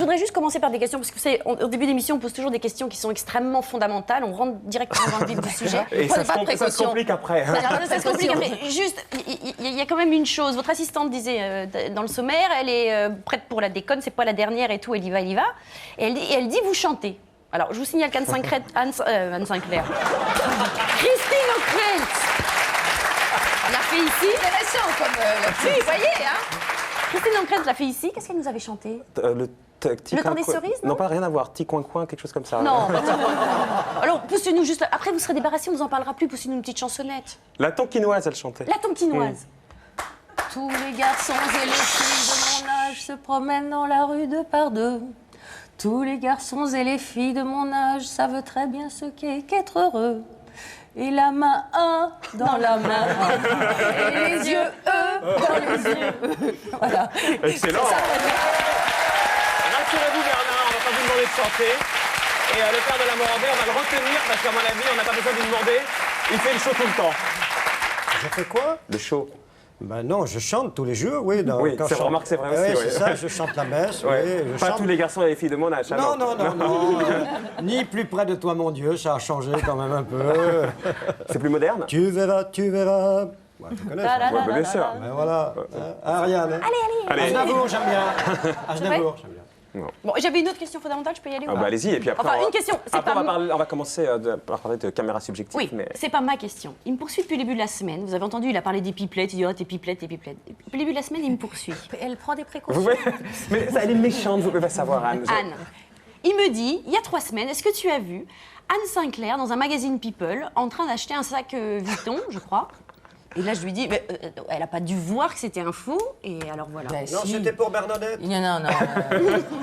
voudrais juste commencer par des questions, parce que au début d'émission, on pose toujours des questions qui sont extrêmement fondamentales. On rentre directement dans le vif du sujet. Et ça se complique après. Hein. Ça se complique après. Juste, il y a quand même une chose. Votre assistante disait dans le sommaire, elle est prête pour la déconne, c'est pas la dernière et tout, elle y va. Et elle dit, vous chantez. Alors, je vous signale qu'Anne Sinclair... Christine O'Krent l'a fait ici. Intéressant comme Oui, vous voyez, hein. Christine O'Krent l'a fait ici. Qu'est-ce qu'elle nous avait chanté? Le temps des cerises, non? Non, pas rien à voir. Petit coin-coin, quelque chose comme ça. Non, pas petit coin. Alors, poussez-nous juste... Après, vous serez débarrassés, on vous en parlera plus. Poussez-nous une petite chansonnette. La Tonkinoise, elle chantait. La Tonkinoise. Tous les garçons et les filles de mon âge se promènent dans la rue deux par deux. Tous les garçons et les filles de mon âge savent très bien ce qu'est qu'être heureux. Et la main dans la main, et les yeux dans les yeux. Voilà. Excellent. Rassurez-vous Bernard, on va pas vous demander de chanter. Et le père de la Morandais, on va le retenir parce qu'à mon avis, on n'a pas besoin de lui demander. Il fait le show tout le temps. Je fais quoi? Le show. Ben non, je chante tous les jours, oui. Oui, c'est remarque, c'est vrai aussi. Oui, c'est ça, je chante la messe. Ouais. Oui, je Pas chante... tous les garçons et les filles de mon âge. Non. Ni plus près de toi, mon Dieu, ça a changé quand même un peu. C'est plus moderne? Tu verras. Ouais, tu connais ça. Ouais, bien sûr. Ben voilà. Ariane. Allez. Aznavour, j'aime bien. Aznavour, j'aime bien. Bon, j'avais une autre question fondamentale, je peux y aller ou Ah pas? bah allez-y, et puis après, Enfin, une question, c'est après pas... on va commencer par parler de caméra subjective. Oui, mais... c'est pas ma question. Il me poursuit depuis le début de la semaine. Vous avez entendu, il a parlé des pipelettes, il dit « Oh, tes pipelettes. » Depuis le début de la semaine, il me poursuit. Elle prend des précautions. Mais elle est méchante, vous pouvez pas savoir, Anne. Anne, il me dit, il y a 3 semaines, est-ce que tu as vu Anne Sinclair dans un magazine People en train d'acheter un sac Vuitton, je crois? Et là, je lui dis, mais, elle n'a pas dû voir que c'était un faux, et alors voilà. Ben, Non, si. c'était pour Bernadette. Non.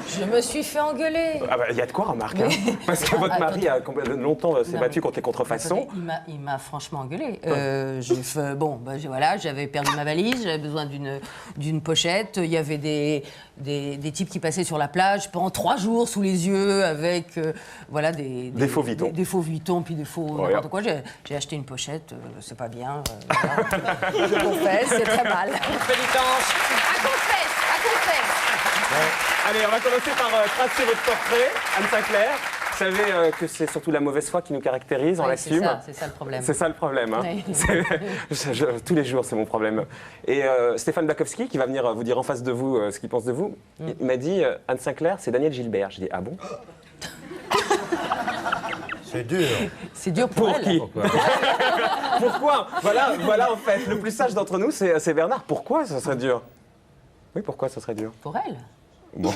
Je me suis fait engueuler. Ah bah, il y a de quoi, remarque. Hein. Parce que votre mari a longtemps s'est battu contre les contrefaçons. Il m'a franchement engueulé. J'avais perdu ma valise, j'avais besoin d'une pochette. Il y avait des types qui passaient sur la plage pendant 3 jours sous les yeux avec des faux Vuitton. Des faux Vuitton, puis des faux n'importe quoi. J'ai acheté une pochette, c'est pas bien. Je confesse, c'est très mal. Pénitence. À confesse. Ouais. Allez, on va commencer par tracer votre portrait, Anne Sinclair. Vous savez que c'est surtout la mauvaise foi qui nous caractérise, on l'assume. C'est ça le problème. C'est ça le problème. Hein. Oui. Tous les jours, c'est mon problème. Et Stéphane Bakowski, qui va venir vous dire en face de vous ce qu'il pense de vous, il m'a dit Anne Sinclair, c'est Daniel Gilbert. J'ai dit ah bon? C'est dur. C'est dur pour elle. Qui? Pourquoi? Voilà en fait, le plus sage d'entre nous, c'est Bernard. Pourquoi ça serait dur? Oui, pourquoi ça serait dur? Pour elle. Bon.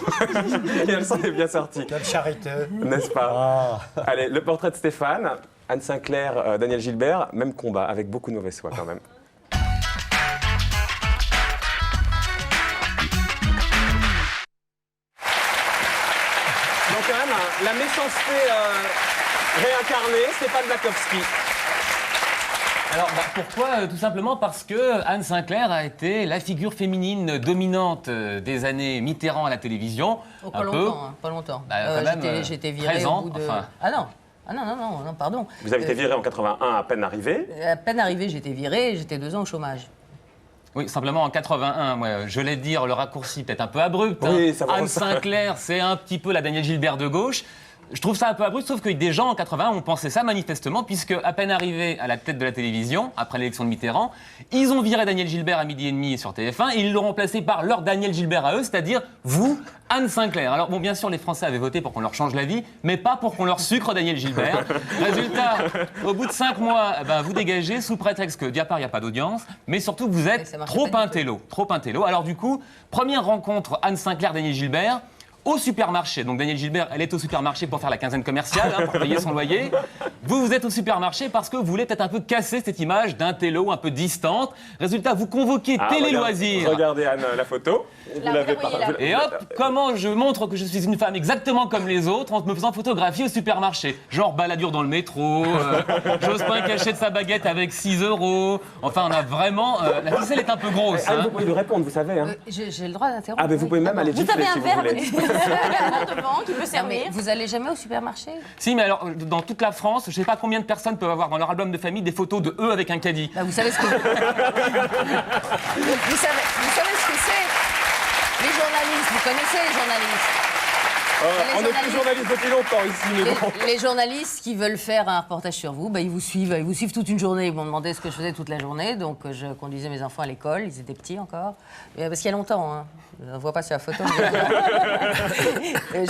Et elle s'en est bien sortie. Quelle charité. N'est-ce pas? Allez, le portrait de Stéphane, Anne Sinclair, Daniel Gilbert, même combat, avec beaucoup de mauvaise foi quand même. Donc quand même, la méchanceté réincarnée, Stéphane Bakowski. Alors pourquoi? Tout simplement parce que Anne Sinclair a été la figure féminine dominante des années Mitterrand à la télévision. Oh, pas longtemps. J'étais virée 13 au ans, bout de... enfin. Ah non, pardon. Vous avez été viré en 81 à peine arrivé. À peine arrivée, j'étais virée et j'étais 2 ans au chômage. Oui, simplement en 81, moi, je l'ai dire, le raccourci peut-être un peu abrupt. Oui, hein. ça va. Anne Sinclair, c'est un petit peu la Daniel Gilbert de gauche. Je trouve ça un peu abrupt, sauf que des gens en 80 ont pensé ça manifestement, puisque à peine arrivés à la tête de la télévision, après l'élection de Mitterrand, ils ont viré Daniel Gilbert à 12h30 sur TF1 et ils l'ont remplacé par leur Daniel Gilbert à eux, c'est-à-dire vous, Anne Sinclair. Alors bon, bien sûr, les Français avaient voté pour qu'on leur change la vie, mais pas pour qu'on leur sucre Daniel Gilbert. Résultat, au bout de 5 mois, vous dégagez sous prétexte que, d'y part, il n'y a pas d'audience, mais surtout vous êtes trop intello. Alors du coup, première rencontre Anne Sinclair-Daniel Gilbert, au supermarché. Donc Daniel Gilbert, elle est au supermarché pour faire la quinzaine commerciale, pour payer son loyer. Vous êtes au supermarché parce que vous voulez peut-être un peu casser cette image d'un télo un peu distante. Résultat, vous convoquez Télé Loisirs. Regardez Anne la photo. Et hop, comment je montre que je suis une femme exactement comme les autres en me faisant photographier au supermarché. Genre baladure dans le métro, Jospin cachait de sa baguette avec 6 €. Enfin, on a vraiment... la ficelle est un peu grosse. Anne, vous pouvez lui répondre, vous savez. Hein. J'ai le droit d'interrompre. Ah, mais vous pouvez même aller gifler si vous voulez. Devant, qui peut servir. Vous allez jamais au supermarché? Si, mais alors, dans toute la France, je sais pas combien de personnes peuvent avoir dans leur album de famille des photos de eux avec un caddie. Vous savez ce que... vous savez ce que c'est? Les journalistes, vous connaissez les journalistes? On n'est plus journaliste depuis longtemps ici, mais bon. Les journalistes qui veulent faire un reportage sur vous, ils vous suivent toute une journée. Ils m'ont demandé ce que je faisais toute la journée, donc je conduisais mes enfants à l'école. Ils étaient petits encore, parce qu'il y a longtemps. Hein. Je ne vois pas sur la photo.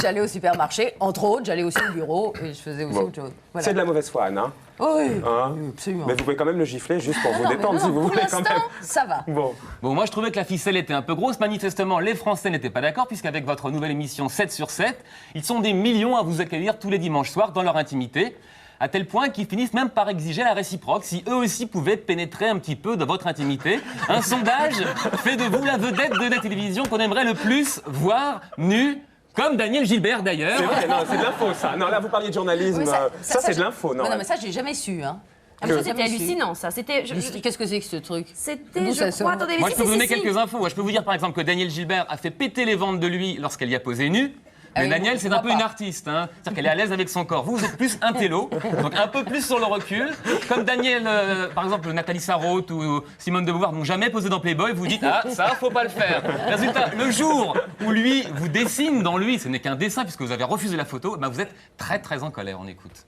J'allais au supermarché, entre autres. J'allais aussi au bureau et je faisais aussi autre chose. Voilà. C'est de la mauvaise foi, Anne. Hein? Oui, Hein? absolument. Mais vous pouvez quand même le gifler juste pour vous détendre, si vous pour voulez quand l'instant, même. ça va. Bon. Bon, moi je trouvais que la ficelle était un peu grosse. Manifestement, les Français n'étaient pas d'accord, puisqu'avec votre nouvelle émission 7 sur 7, ils sont des millions à vous accueillir tous les dimanches soirs dans leur intimité, à tel point qu'ils finissent même par exiger la réciproque, si eux aussi pouvaient pénétrer un petit peu dans votre intimité. Un sondage fait de vous la vedette de la télévision qu'on aimerait le plus voir nue. Comme Daniel Gilbert d'ailleurs. C'est vrai, non, c'est de l'info ça. Non, là vous parliez de journalisme. Oui, ça c'est de l'info, non? Non, mais ça, j'ai jamais su. Hein. Ah, mais ça, c'était hallucinant, ça. Qu'est-ce que c'est que ce truc? C'était, D'où ça je crois, sort attendez, Moi, je peux vous donner si. quelques infos. Je peux vous dire, par exemple, que Daniel Gilbert a fait péter les ventes de lui lorsqu'elle y a posé nue. Mais oui, Daniel, je c'est un crois peu pas. une artiste. Hein. C'est-à-dire qu'elle est à l'aise avec son corps. Vous êtes plus un télo, donc un peu plus sur le recul. Comme Daniel, par exemple, Nathalie Sarraute ou Simone de Beauvoir n'ont jamais posé dans Playboy, vous dites « Ah, ça, faut pas le faire ». Résultat, le jour où lui vous dessine dans lui, ce n'est qu'un dessin puisque vous avez refusé la photo, vous êtes très très en colère. On écoute.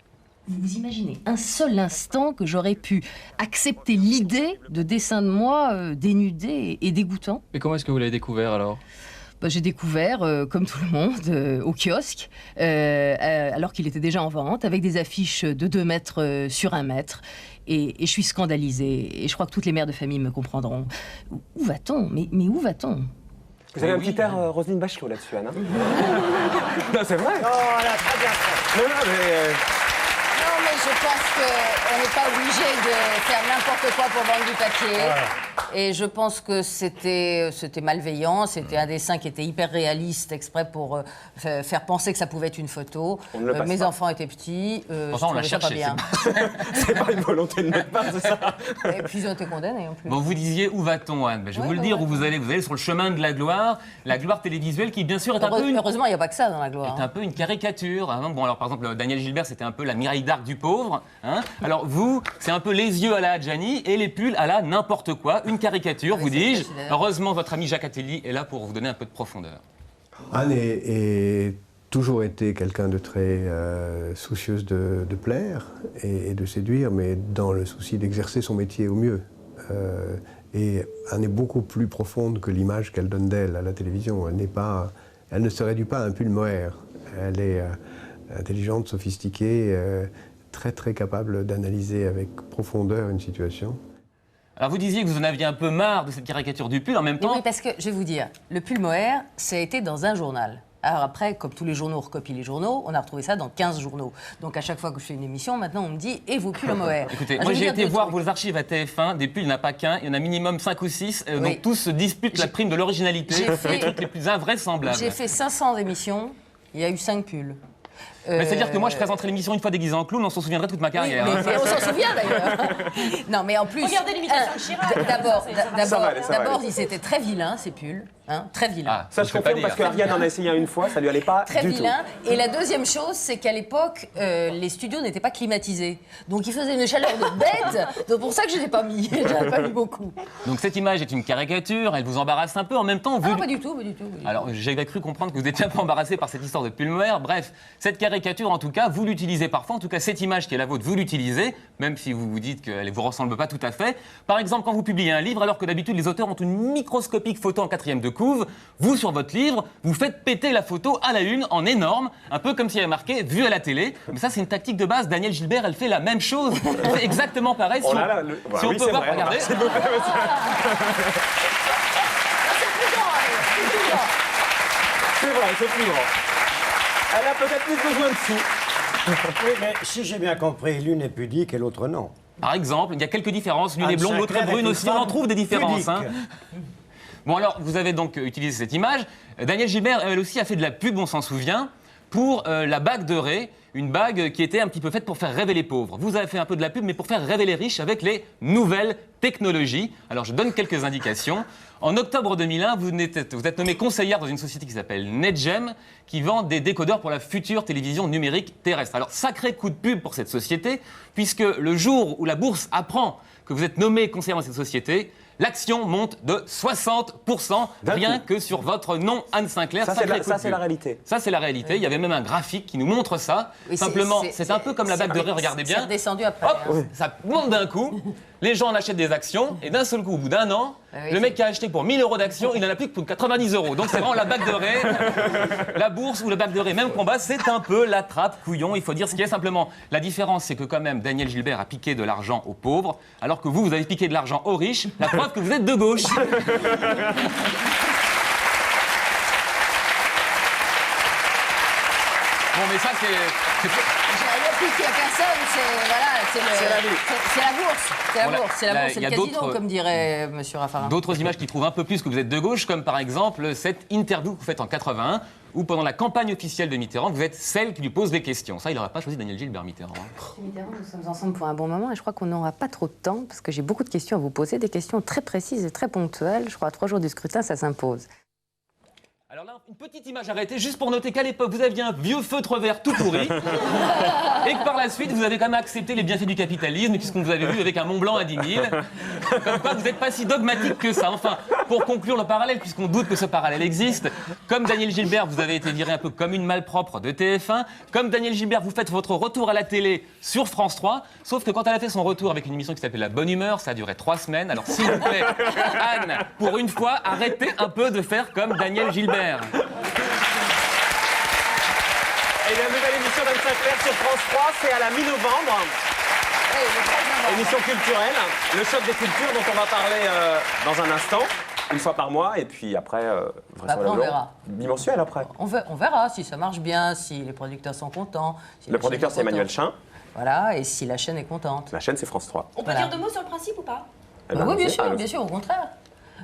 Vous imaginez un seul instant que j'aurais pu accepter l'idée de dessin de moi dénudé et dégoûtant? Et comment est-ce que vous l'avez découvert alors? J'ai découvert, comme tout le monde, au kiosque, alors qu'il était déjà en vente, avec des affiches de 2 mètres sur 1 mètre. Et je suis scandalisée. Et je crois que toutes les mères de famille me comprendront. Où va-t-on? Mais où va-on? Vous avez un petit air Roselyne Bachelot là-dessus, Anne. Non, c'est vrai. Oh, elle a très bien fait. Non, mais... Non, mais je pense qu'on n'est pas obligé de faire n'importe quoi pour vendre du papier. Et je pense que c'était malveillant. C'était un dessin qui était hyper réaliste, exprès pour faire penser que ça pouvait être une photo. On ne le passe Mes pas. enfants étaient petits. Pourtant, on l'a je trouvais ça pas cherché, bien. c'est pas une volonté de notre part, c'est ça? Et puis ils ont été condamnés en plus. Bon, vous disiez où va-t-on, Anne? Je vais vous le dire, où vous allez sur le chemin de la gloire télévisuelle qui, bien sûr, est un peu une... Heureusement, il n'y a pas que ça dans la gloire. C'est un peu une caricature. Hein. Bon, alors par exemple, Daniel Gilbert, c'était un peu la Mireille d'Arc du pauvre. Hein. Alors vous, c'est un peu les yeux à la Adjani et les pulls à la n'importe quoi. Une caricature, vous dis-je. Heureusement, votre ami Jacques Attali est là pour vous donner un peu de profondeur. Anne est toujours été quelqu'un de très soucieuse de plaire et de séduire, mais dans le souci d'exercer son métier au mieux. Et Anne est beaucoup plus profonde que l'image qu'elle donne d'elle à la télévision. Elle ne se réduit pas à un pull mohair. Elle est intelligente, sophistiquée, très très capable d'analyser avec profondeur une situation. Alors vous disiez que vous en aviez un peu marre de cette caricature du pull, en même temps... Oui, parce que je vais vous dire, le pull mohair, ça a été dans un journal. Alors après, comme tous les journaux recopient les journaux, on a retrouvé ça dans 15 journaux. Donc à chaque fois que je fais une émission, maintenant on me dit « Et vos pulls en mohair ?» Écoutez, Alors, moi je vais j'ai vous dire été deux voir trucs. vos archives à TF1, des pulls, il n'y en a pas qu'un, il y en a minimum 5 ou 6, Oui. donc tous se disputent la prime de l'originalité, J'ai fait- les trucs les plus invraisemblables. J'ai fait 500 émissions, il y a eu 5 pulls. Mais c'est-à-dire que moi je présenterai l'émission une fois déguisée en clown, on s'en souviendrait toute ma Oui, carrière. mais hein. on s'en souvient d'ailleurs. Non, mais en plus. Regardez l'imitation de Chirac. D'abord, Ça va aller, ça va d'abord, aller. ils étaient très vilains, ces pulls. Hein, très vilains. Ah, Ça, je je peux pas confirme parce dire. qu'Ariane en a essayé une fois, ça lui allait pas Très du vilain. Et la deuxième chose, c'est qu'à l'époque, les studios n'étaient pas climatisés. Donc ils faisaient une chaleur de bête. C'est pour ça que je n'ai pas mis. J'en ai pas mis beaucoup. Donc cette image est une caricature, elle vous embarrasse un peu en même temps. Ah, pas du tout, pas du tout. Alors, j'avais cru comprendre que vous étiez un peu embarrassé par cette histoire de pull mohair. Bref, cette caricature, en tout cas, vous l'utilisez parfois. En tout cas, cette image qui est la vôtre, vous l'utilisez, même si vous vous dites qu'elle ne vous ressemble pas tout à fait. Par exemple, quand vous publiez un livre, alors que d'habitude, les auteurs ont une microscopique photo en 4e de couve, vous, sur votre livre, vous faites péter la photo à la une, en énorme, un peu comme s'il y avait marqué « vu à la télé ». Mais ça, c'est une tactique de base. Daniel Gilbert, elle fait la même chose. Elle fait exactement pareil. Oh Si là on- là, si on oui, peut c'est voir, vrai, regardez. s'il vous plaît, c'est vrai, c'est plus grand. Elle a peut-être plus besoin de sous. Oui, mais si j'ai bien compris, l'une est pudique et l'autre non. Par exemple, il y a quelques différences. L'une est Anne blonde, l'autre est Sinclair brune une aussi. On en femme trouve des différences. pudique. Hein. Bon, alors, vous avez donc utilisé cette image. Daniel Gilbert, elle aussi, a fait de la pub, on s'en souvient, pour la bague de Ré, une bague qui était un petit peu faite pour faire rêver les pauvres. Vous avez fait un peu de la pub, mais pour faire rêver les riches avec les nouvelles technologies. Alors, je donne quelques indications. En octobre 2001, vous êtes nommée conseillère dans une société qui s'appelle NetGem, qui vend des décodeurs pour la future télévision numérique terrestre. Alors, sacré coup de pub pour cette société, puisque le jour où la bourse apprend que vous êtes nommée conseillère dans cette société, L'action monte de 60% rien que sur votre nom, Anne Sinclair. Ça, c'est la réalité. Ça, c'est la réalité. Il y avait même un graphique qui nous montre ça. Oui, simplement, c'est un peu comme la bague de ré, regardez bien. C'est redescendu après. Hop, ça monte d'un coup. Les gens en achètent des actions et d'un seul coup, au bout d'un an, le mec qui a acheté pour 1000 € d'actions, il n'en a plus que pour 90 €. Donc c'est vraiment la bague de ré. La bourse ou la bague de ré, même combat, c'est un peu la trappe couillon. Il faut dire ce qui est simplement. La différence, c'est que quand même, Daniel Gilbert a piqué de l'argent aux pauvres, alors que vous avez piqué de l'argent aux riches. La preuve que vous êtes de gauche. Bon, mais ça, c'est... J'ai piqué à personne, c'est la bourse. C'est la bourse, c'est le casino, comme dirait M. Raffarin. D'autres images qui prouvent un peu plus que vous êtes de gauche, comme par exemple cette interview que vous faites en 81, où pendant la campagne officielle de Mitterrand, vous êtes celle qui lui pose des questions. Ça, il n'aurait pas choisi Daniel Gilbert, Mitterrand. Mitterrand, nous sommes ensemble pour un bon moment et je crois qu'on n'aura pas trop de temps parce que j'ai beaucoup de questions à vous poser, des questions très précises et très ponctuelles. Je crois à 3 jours du scrutin, ça s'impose. Alors là, une petite image arrêtée, juste pour noter qu'à l'époque, vous aviez un vieux feutre vert tout pourri, et que par la suite, vous avez quand même accepté les bienfaits du capitalisme, puisqu'on vous avait vu avec un Mont Blanc à 10 000. Comme quoi, vous n'êtes pas si dogmatique que ça. Enfin, pour conclure le parallèle, puisqu'on doute que ce parallèle existe, comme Daniel Gilbert, vous avez été viré un peu comme une malpropre de TF1. Comme Daniel Gilbert, vous faites votre retour à la télé sur France 3, sauf que quand elle a fait son retour avec une émission qui s'appelait La Bonne Humeur, ça a duré 3 semaines. Alors s'il vous plaît, Anne, pour une fois, arrêtez un peu de faire comme Daniel Gilbert. Et la nouvelle émission d'Anne Sinclair sur France 3, c'est à la mi-novembre. Émission culturelle, le choc des cultures dont on va parler dans un instant, une fois par mois, et puis après, on verra. Bimensuel après. On verra si ça marche bien, si les producteurs sont contents. Si le producteur, c'est Emmanuel Chin. Voilà, et si la chaîne est contente. La chaîne, c'est France 3. On peut dire 2 mots sur le principe ou pas? Oui, bien sûr, au contraire.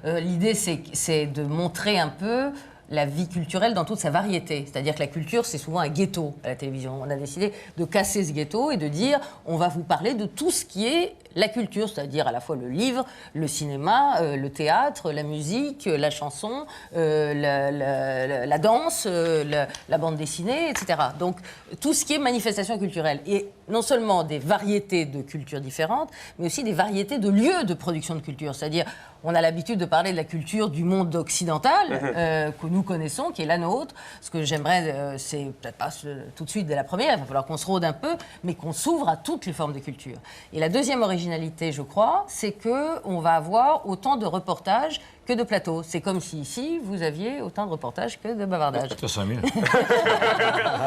L'idée, c'est de montrer un peu la vie culturelle dans toute sa variété. C'est-à-dire que la culture, c'est souvent un ghetto à la télévision. On a décidé de casser ce ghetto et de dire on va vous parler de tout ce qui est la culture, c'est-à-dire à la fois le livre, le cinéma, le théâtre, la musique, la chanson, la danse, la bande dessinée, etc. Donc tout ce qui est manifestation culturelle. Et non seulement des variétés de cultures différentes, mais aussi des variétés de lieux de production de culture. C'est-à-dire, on a l'habitude de parler de la culture du monde occidental, que nous connaissons, qui est la nôtre. Ce que j'aimerais, c'est peut-être pas tout de suite dès la première, il va falloir qu'on se rôde un peu, mais qu'on s'ouvre à toutes les formes de culture. Et la deuxième originalité, je crois, c'est qu'on va avoir autant de reportages que de plateaux. C'est comme si ici, vous aviez autant de reportages que de bavardages. Ça, c'est mieux.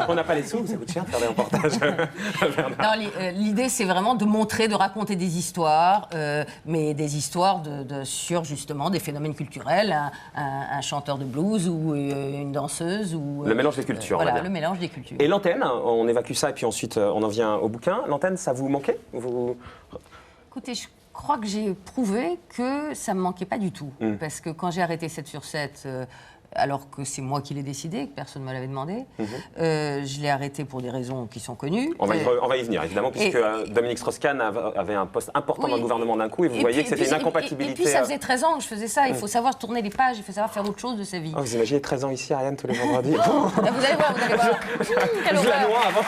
On n'a pas les sous, ça coûte cher de faire des reportages. L'idée, c'est vraiment de montrer, de raconter des histoires, mais des histoires sur justement des phénomènes culturels, un chanteur de blues ou une danseuse. Ou, le mélange des cultures. Voilà, le mélange des cultures. Et l'antenne, on évacue ça et puis ensuite on en vient au bouquin. L'antenne, ça vous manquait Écoutez, je crois que j'ai prouvé que ça ne me manquait pas du tout. Parce que quand j'ai arrêté 7 sur 7, alors que c'est moi qui l'ai décidé, que personne ne me l'avait demandé, je l'ai arrêté pour des raisons qui sont connues. On va y venir, évidemment, puisque Dominique Strauss-Kahn avait un poste important dans le gouvernement d'un coup et vous voyez que c'était une incompatibilité. Et puis ça faisait 13 ans que je faisais ça. Il faut savoir tourner les pages, il faut savoir faire autre chose de sa vie. Oh, vous imaginez 13 ans ici, Ariane, tous les vendredis. Vous allez voir. Je la noie avant.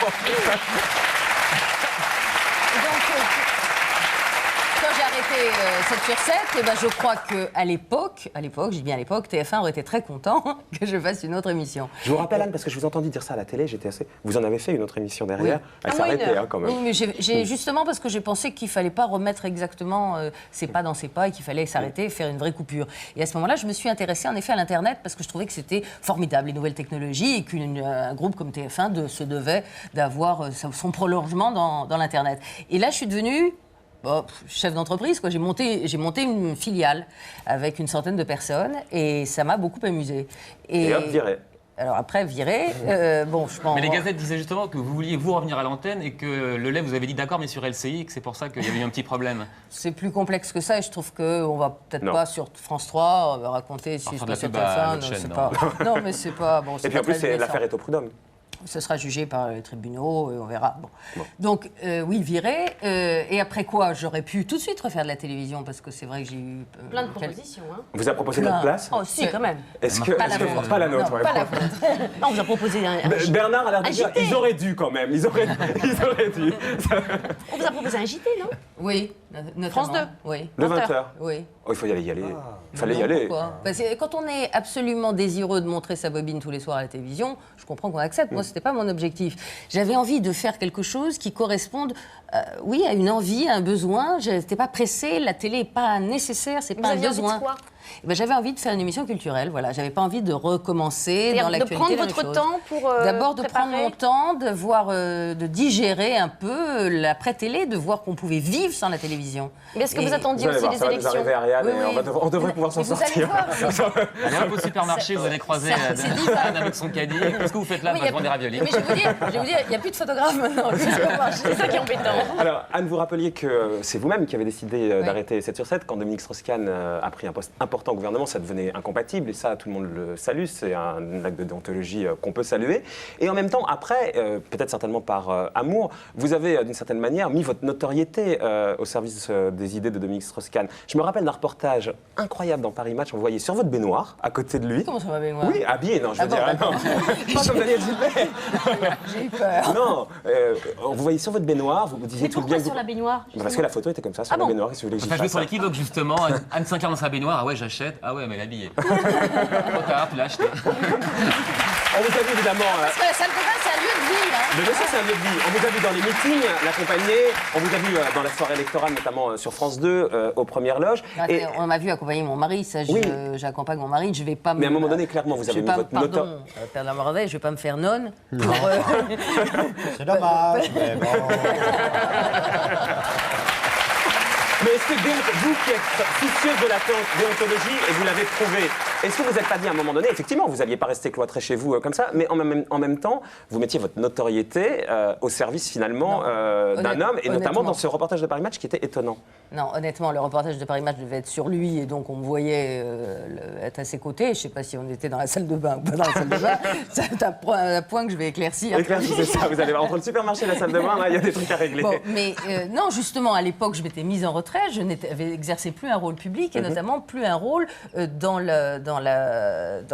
Quand j'ai arrêté 7 sur 7, eh ben, je crois qu'à l'époque, je dis bien à l'époque, TF1 aurait été très content que je fasse une autre émission. Je vous rappelle, Anne, parce que je vous ai entendu dire ça à la télé, vous en avez fait une autre émission derrière. Elle s'est arrêtée quand même. Oui, mais justement parce que j'ai pensé qu'il ne fallait pas remettre exactement ses pas dans ses pas et qu'il fallait s'arrêter et faire une vraie coupure. Et à ce moment-là, je me suis intéressée en effet à l'Internet parce que je trouvais que c'était formidable, les nouvelles technologies, et qu'un groupe comme TF1 se devait d'avoir son prolongement dans l'Internet. Et là, je suis devenue chef d'entreprise, quoi. J'ai monté une filiale avec une centaine de personnes et ça m'a beaucoup amusée. Et hop, viré. Alors après, viré, je pense... Mais les gazettes disaient justement que vous vouliez vous revenir à l'antenne et que le lait, vous avez dit d'accord, mais sur LCI, et que c'est pour ça qu'il y avait eu un petit problème. C'est plus complexe que ça et je trouve qu'on va peut-être pas sur France 3 raconter si je peux sur TF1. Non, mais c'est pas... Bon, et puis en plus, l'affaire est au prud'homme. Ce sera jugé par les tribunaux, on verra. Bon. Donc, oui, viré. Et après quoi, j'aurais pu tout de suite refaire de la télévision, parce que c'est vrai que j'ai eu... plein de propositions. Hein. On vous a proposé notre place? Oh, si, quand même. Est-ce que pas la vôtre. Pas la nôtre, non, ouais. pas la vôtre. Non, on vous a proposé un Bernard a l'air de dire, ils auraient dû quand même. Ils auraient dû. On vous a proposé un JT, non? Oui, notamment. France 2. Oui. Le 20h. Oui. Oh, il faut y aller. Il fallait y Non, aller. pourquoi ? Parce que quand on est absolument désireux de montrer sa bobine tous les soirs à la télévision, je comprends qu'on accepte. Moi, c'était pas mon objectif. J'avais envie de faire quelque chose qui corresponde, oui, à une envie, à un besoin. Je n'étais pas pressée. La télé n'est pas nécessaire, c'est pas un besoin. Eh ben, j'avais envie de faire une émission culturelle, voilà. J'avais pas envie de recommencer dans l'actualité. De prendre votre temps pour d'abord de prendre mon temps, de voir, de digérer un peu l'après-télé, de voir qu'on pouvait vivre sans la télévision. Mais est-ce que vous attendiez aussi les ça va nous élections? arriver, Ariane, Oui, et oui. on devrait pouvoir s'en sortir. Allez hop au supermarché, vous allez croiser Anne avec son caddie. Qu'est-ce que vous faites là? Oui, Moi, je vends des raviolis. Mais je vais vous dire, il n'y a plus de photographes maintenant. C'est ça qui est embêtant. Alors, Anne, vous rappeliez que c'est vous-même qui avez décidé d'arrêter 7 sur 7 quand Dominique Strauss-Kahn a pris un poste important au gouvernement. Ça devenait incompatible et ça, tout le monde le salue. C'est un acte de déontologie qu'on peut saluer. Et en même temps, après, peut-être certainement par amour, vous avez d'une certaine manière mis votre notoriété au service des idées de Dominique Strauss-Kahn. Je me rappelle d'un reportage incroyable dans Paris Match. On vous voyait sur votre baignoire, à côté de lui. Comment ça va, baignoire? Oui, habillé, non, je veux Ah bon, dire. d'accord. Non. Pas comme Daniel Gilbert. J'ai eu peur. Non, vous voyez sur votre baignoire, vous disiez Mais tout le bien pourquoi que vous... sur la baignoire? Parce que la photo était comme ça, sur la baignoire. Qu'est-ce que vous voulez que j'y Enfin, je vais fasse sur l'équivoque justement. Anne Sinclair dans sa baignoire. Ah ouais, j'achète. Ah ouais, mais elle est habillée. Trop tard, tu l'as acheté. On vous a vu évidemment... Parce que la salle de bain, c'est un lieu de vie, hein. Le dossier, c'est un lieu de vie. On vous a vu dans les meetings, l'accompagner. On vous a vu dans la soirée électorale, notamment sur France 2, aux premières loges. Et on m'a vu accompagner mon mari, ça, Oui. j'accompagne mon mari, je vais pas me... Mais à un moment donné, clairement, vous avez mis votre note... Pardon, Père Lamorandais, je vais pas me faire nonne pour... C'est dommage, mais bon. Mais est-ce que vous qui êtes soucieuse de la déontologie, et vous l'avez prouvé, est-ce que vous n'êtes pas dit à un moment donné, effectivement, vous n'alliez pas rester cloîtré chez vous comme ça, mais en même temps, vous mettiez votre notoriété au service finalement d'un homme, et notamment dans ce reportage de Paris Match qui était étonnant. Non, honnêtement, le reportage de Paris Match devait être sur lui, et donc on me voyait être à ses côtés. Je ne sais pas si on était dans la salle de bain ou pas dans la salle de bain. C'est un point que je vais éclaircir. Éclaircissez ça, vous allez voir, entre le supermarché et la salle de bain, là, il y a des trucs à régler. Bon, mais non, justement, à l'époque, je m'étais mise en retraite, je n'avais exercé plus un rôle public et notamment plus un rôle dans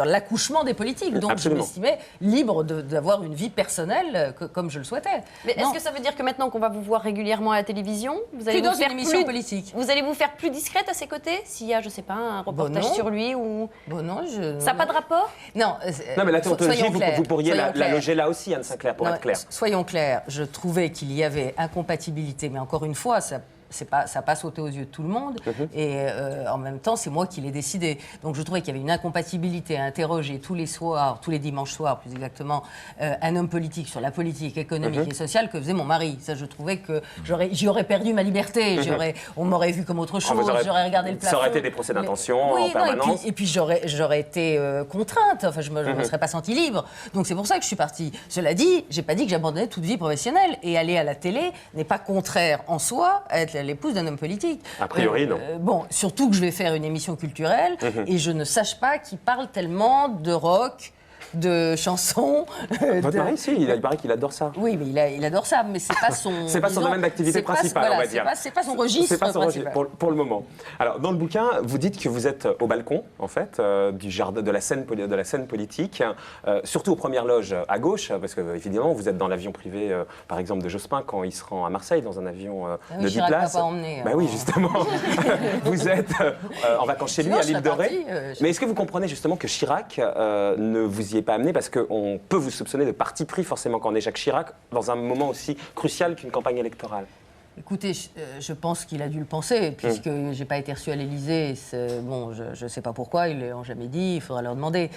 l'accouchement des politiques. Donc Absolument. je m'estimais libre d'avoir une vie personnelle comme je le souhaitais. Mais est-ce que ça veut dire que maintenant qu'on va vous voir régulièrement à la télévision, vous allez Plus dans vous faire une émission plus... politique. Vous allez vous faire plus discrète à ses côtés s'il y a, je sais pas, un reportage non. sur lui ou... Bon, non, Ça n'a pas de rapport? Non, Non, mais la déontologie, soyons clairs, vous pourriez soyons la clairs. loger là aussi, Anne Sinclair, pour Non, être clair. Soyons clairs, je trouvais qu'il y avait incompatibilité, mais encore une fois, ça n'a pas sauté aux yeux de tout le monde, et en même temps, c'est moi qui l'ai décidé. Donc je trouvais qu'il y avait une incompatibilité à interroger tous les soirs, tous les dimanches soirs plus exactement, un homme politique sur la politique économique et sociale que faisait mon mari. Ça, je trouvais que j'y aurais perdu ma liberté, on m'aurait vu comme autre chose, j'aurais regardé le plafond. Ça aurait été des procès d'intention en permanence. Et puis j'aurais été contrainte, enfin je me serais pas sentie libre. Donc c'est pour ça que je suis partie. Cela dit, j'ai pas dit que j'abandonnais toute vie professionnelle, et aller à la télé n'est pas contraire en soi à être l'épouse d'un homme politique. A priori, non. Bon, surtout que je vais faire une émission culturelle et je ne sache pas qu'il parle tellement de rock, de chansons. Votre mari, si, il paraît qu'il adore ça. Oui, mais il adore ça, mais c'est pas son. C'est pas son domaine d'activité principal, on va dire. C'est pas son registre. C'est pas son registre principal. pour le moment. Alors, dans le bouquin, vous dites que vous êtes au balcon, en fait, du jardin, de la scène politique, surtout aux premières loges à gauche, parce que évidemment, vous êtes dans l'avion privé, par exemple, de Jospin quand il se rend à Marseille dans un avion de 10 Chirac places. m'a pas emmené, Bah oui, justement. Vous êtes en vacances chez lui, Sinon, à je l'île serais Dorée. partie, Mais est-ce que vous comprenez justement que Chirac ne vous y ait pas amené, parce qu'on peut vous soupçonner de parti pris forcément quand on est Jacques Chirac dans un moment aussi crucial qu'une campagne électorale? Écoutez, je pense qu'il a dû le penser, puisque j'ai pas été reçue à l'Élysée. Bon, je ne sais pas pourquoi, ils ne l'ont jamais dit, il faudra leur demander.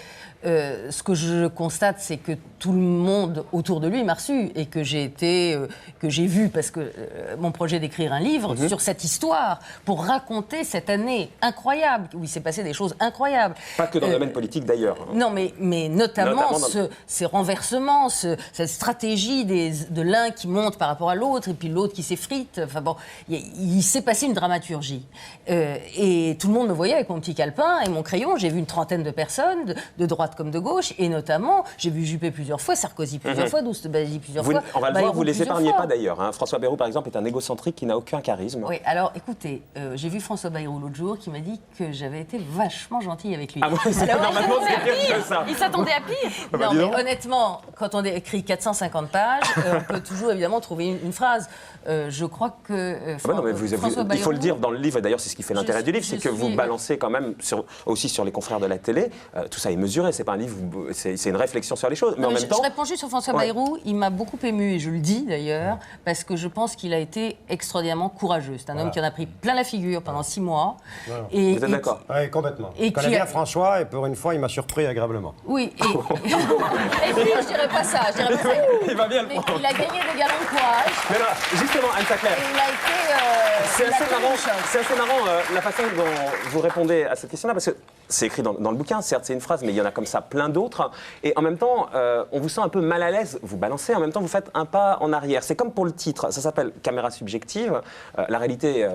Ce que je constate, c'est que tout le monde autour de lui m'a reçu, et que j'ai vu, parce que mon projet d'écrire un livre sur cette histoire, pour raconter cette année incroyable, où il s'est passé des choses incroyables. Pas que dans le domaine politique d'ailleurs. Non, mais notamment ces renversements, cette stratégie de l'un qui monte par rapport à l'autre, et puis l'autre qui s'effrite. Enfin bon, il s'est passé une dramaturgie. Et tout le monde me voyait avec mon petit calepin et mon crayon. J'ai vu une trentaine de personnes, de droite comme de gauche, et notamment, j'ai vu Juppé plusieurs fois, Sarkozy plusieurs fois, Douste-Blazy plusieurs fois. On va le voir, vous ne les plusieurs épargnez fois. pas d'ailleurs. Hein. François Bayrou, par exemple, est un égocentrique qui n'a aucun charisme. Oui, alors écoutez, j'ai vu François Bayrou l'autre jour qui m'a dit que j'avais été vachement gentille avec lui. Ah bon, normalement, c'est pire que ça. Il s'attendait à pire. Non, mais honnêtement, quand on écrit 450 pages, on peut toujours évidemment trouver une phrase. Je crois que non, mais François il faut le Bayrou, dire dans le livre, et d'ailleurs c'est ce qui fait l'intérêt du livre, c'est que vous suis- balancez quand même aussi sur les confrères de la télé. Tout ça est mesuré, c'est pas un livre, c'est une réflexion sur les choses. Mais Non, en mais même temps. je réponds juste sur François Bayrou. Il m'a beaucoup ému, et je le dis d'ailleurs, parce que je pense qu'il a été extraordinairement courageux. C'est un homme qui en a pris plein la figure pendant 6 mois. Et, Vous êtes d'accord? Oui, complètement. Et Je connais qui a- bien François et pour une fois, il m'a surpris agréablement. Oui, et puis je dirais pas ça. Je dirais pas ça. Il va bien le Mais prendre. il a gagné des galons de courage. Mais là, justement, Anne Saclay, Et il a été. c'est il a assez tenu marrant, le choc. c'est assez marrant la façon dont vous répondez à cette question-là, parce que c'est écrit dans le bouquin, certes c'est une phrase, mais il y en a comme ça plein d'autres. Et en même temps, on vous sent un peu mal à l'aise, vous balancez, en même temps vous faites un pas en arrière. C'est comme pour le titre, ça s'appelle Caméra subjective. La réalité,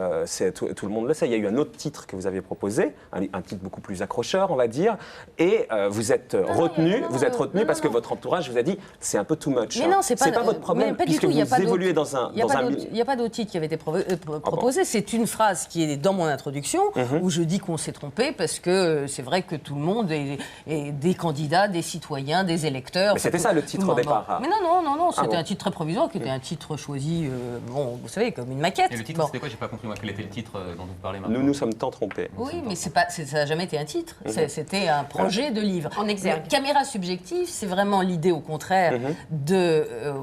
tout le monde le sait, il y a eu un autre titre que vous avez proposé, un titre beaucoup plus accrocheur, on va dire, et vous êtes retenu, parce que votre entourage vous a dit c'est un peu too much. Mais non, c'est pas votre problème, mais pas du puisque tout, il y a vous pas d'autre- évoluez dans un il y a pas d'autre- milieu. Il n'y a pas d'autre titre qui avait été proposé. C'est une phrase qui est dans mon introduction où je dis qu'on s'est trompé parce que c'est vrai que tout le monde est des candidats, des citoyens, des électeurs. Mais c'était tout- ça le tout titre monde. au départ. Mais non, c'était bon. un titre très provisoire qui était un titre choisi, bon, vous savez, comme une maquette. Et le titre, Bon. c'était quoi? J'ai pas compris, moi, quel était le titre dont vous parlez maintenant. Nous sommes tant trompés. Oui, mais ça n'a jamais été un titre. C'était un projet de livre. En exergue. Mais Caméra subjective, c'est vraiment l'idée, au contraire,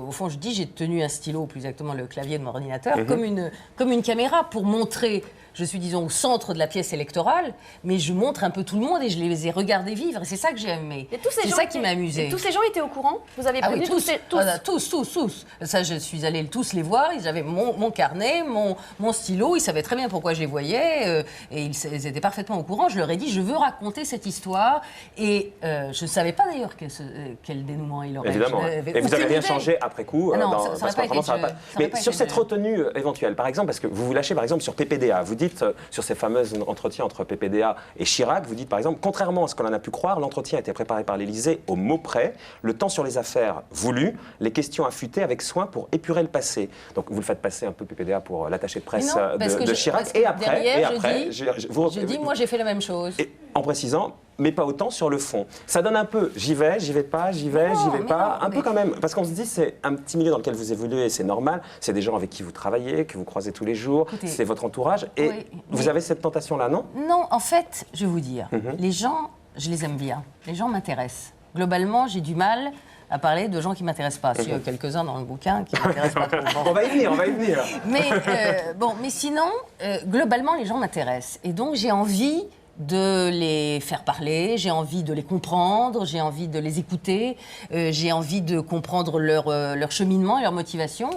au fond, je dis, j'ai tenu un stylo, ou plus exactement le clavier de mon ordinateur, comme une caméra pour montrer. Je suis, disons, au centre de la pièce électorale, mais je montre un peu tout le monde et je les ai regardés vivre. Et c'est ça que j'ai aimé. Et tous ces C'est gens ça qui m'a amusé. Et tous ces gens étaient au courant? Vous avez Ah prévenu oui, tous, tous Voilà, tous. Ça, je suis allée tous les voir. Ils avaient mon carnet, mon stylo. Ils savaient très bien pourquoi je les voyais. Et ils étaient parfaitement au courant. Je leur ai dit, je veux raconter cette histoire. Et je ne savais pas d'ailleurs quel dénouement il aurait. Évidemment. Et vous n'avez rien changé après coup. Ah non, ça parce aurait pas qu'apparemment, été ça va de- pas. ça aurait Mais pas sur été cette de- retenue éventuelle, par exemple, parce que vous vous lâchez par exemple sur PPDA, vous dites sur ces fameux entretiens entre PPDA et Chirac, vous dites par exemple, contrairement à ce qu'on en a pu croire, l'entretien a été préparé par l'Élysée au mot près, le temps sur les affaires voulu, les questions affûtées avec soin pour épurer le passé. Donc vous le faites passer un peu PPDA pour l'attaché de presse Mais non, parce que de Chirac. parce que Et après, derrière, vous- je dis, moi j'ai fait la même chose. et en précisant, mais pas autant sur le fond. Ça donne un peu, j'y vais pas, j'y vais mais pas, non, un peu mais- quand même. Parce qu'on se dit, c'est un petit milieu dans lequel vous évoluez, c'est normal. C'est des gens avec qui vous travaillez, que vous croisez tous les jours, Écoutez, c'est votre entourage. Et oui, vous mais- avez cette tentation-là, non? Non, en fait, je vais vous dire, Mhm. les gens, je les aime bien. Les gens m'intéressent. Globalement, j'ai du mal à parler de gens qui ne m'intéressent pas. Il y a quelques-uns dans le bouquin qui ne m'intéressent pas trop. Bon. On va y venir, on va y venir. Mais sinon, globalement, les gens m'intéressent. Et donc, j'ai envie de les faire parler, j'ai envie de les comprendre, j'ai envie de les écouter, j'ai envie de comprendre leur cheminement et leur motivation.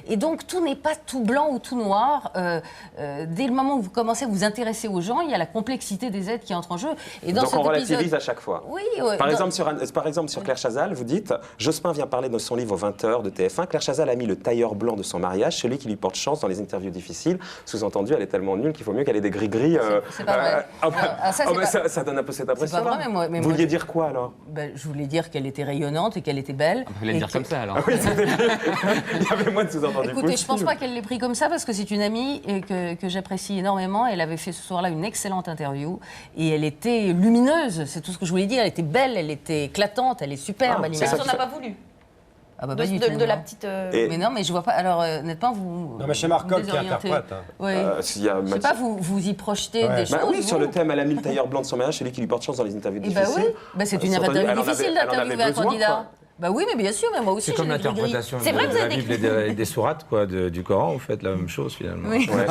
Et donc, tout n'est pas tout blanc ou tout noir. Dès le moment où vous commencez à vous intéresser aux gens, il y a la complexité des êtres qui entrent en jeu. Et dans Donc cet on relativise épisode- à chaque fois. Oui, Par exemple, sur Claire Chazal, vous dites Jospin vient parler de son livre aux 20h de TF1. Claire Chazal a mis le tailleur blanc de son mariage, celui qui lui porte chance dans les interviews difficiles. Sous-entendu, elle est tellement nulle qu'il vaut mieux qu'elle ait des gris-gris. C'est pas vrai. Ça, c'est pas- ça donne un peu cette impression. vrai, mais moi- Vous vouliez dire quoi alors? Je voulais dire qu'elle était rayonnante et qu'elle était belle. Vous allez le Et dire que- comme ça, alors. Il y avait moins de sous-entendus. Écoutez, je pense pas qu'elle l'ait pris comme ça parce que c'est une amie que j'apprécie énormément. Elle avait fait ce soir-là une excellente interview et elle était lumineuse. C'est tout ce que je voulais dire. Elle était belle, elle était éclatante, elle est superbe à c'est l'image. ça On n'a pas voulu. Ah bah, De, pas du de- tout, de la non. petite. Et- Mais non, mais je vois pas. Alors, honnêtement, vous. Non, mais c'est Marcotte vous qui désorientez. interprète, hein. Oui. s'il y a Je sais pas, vous y projetez Ouais. des choses. Bah oui, sur vous le thème, elle a mis le tailleur blanc de son mariage, celui qui lui porte chance dans les interviews Eh bah difficiles. oui, bah, c'est une Sous-entendu, interview elle en avait- difficile elle en avait d'interviewer un besoin, candidat. quoi. Bah oui, mais bien sûr, mais moi aussi C'est j'ai comme des gris-gris. l'interprétation C'est vrai, de vous la avez Bible et des sourates quoi, du Coran, vous faites la même chose finalement. Oui. Ouais,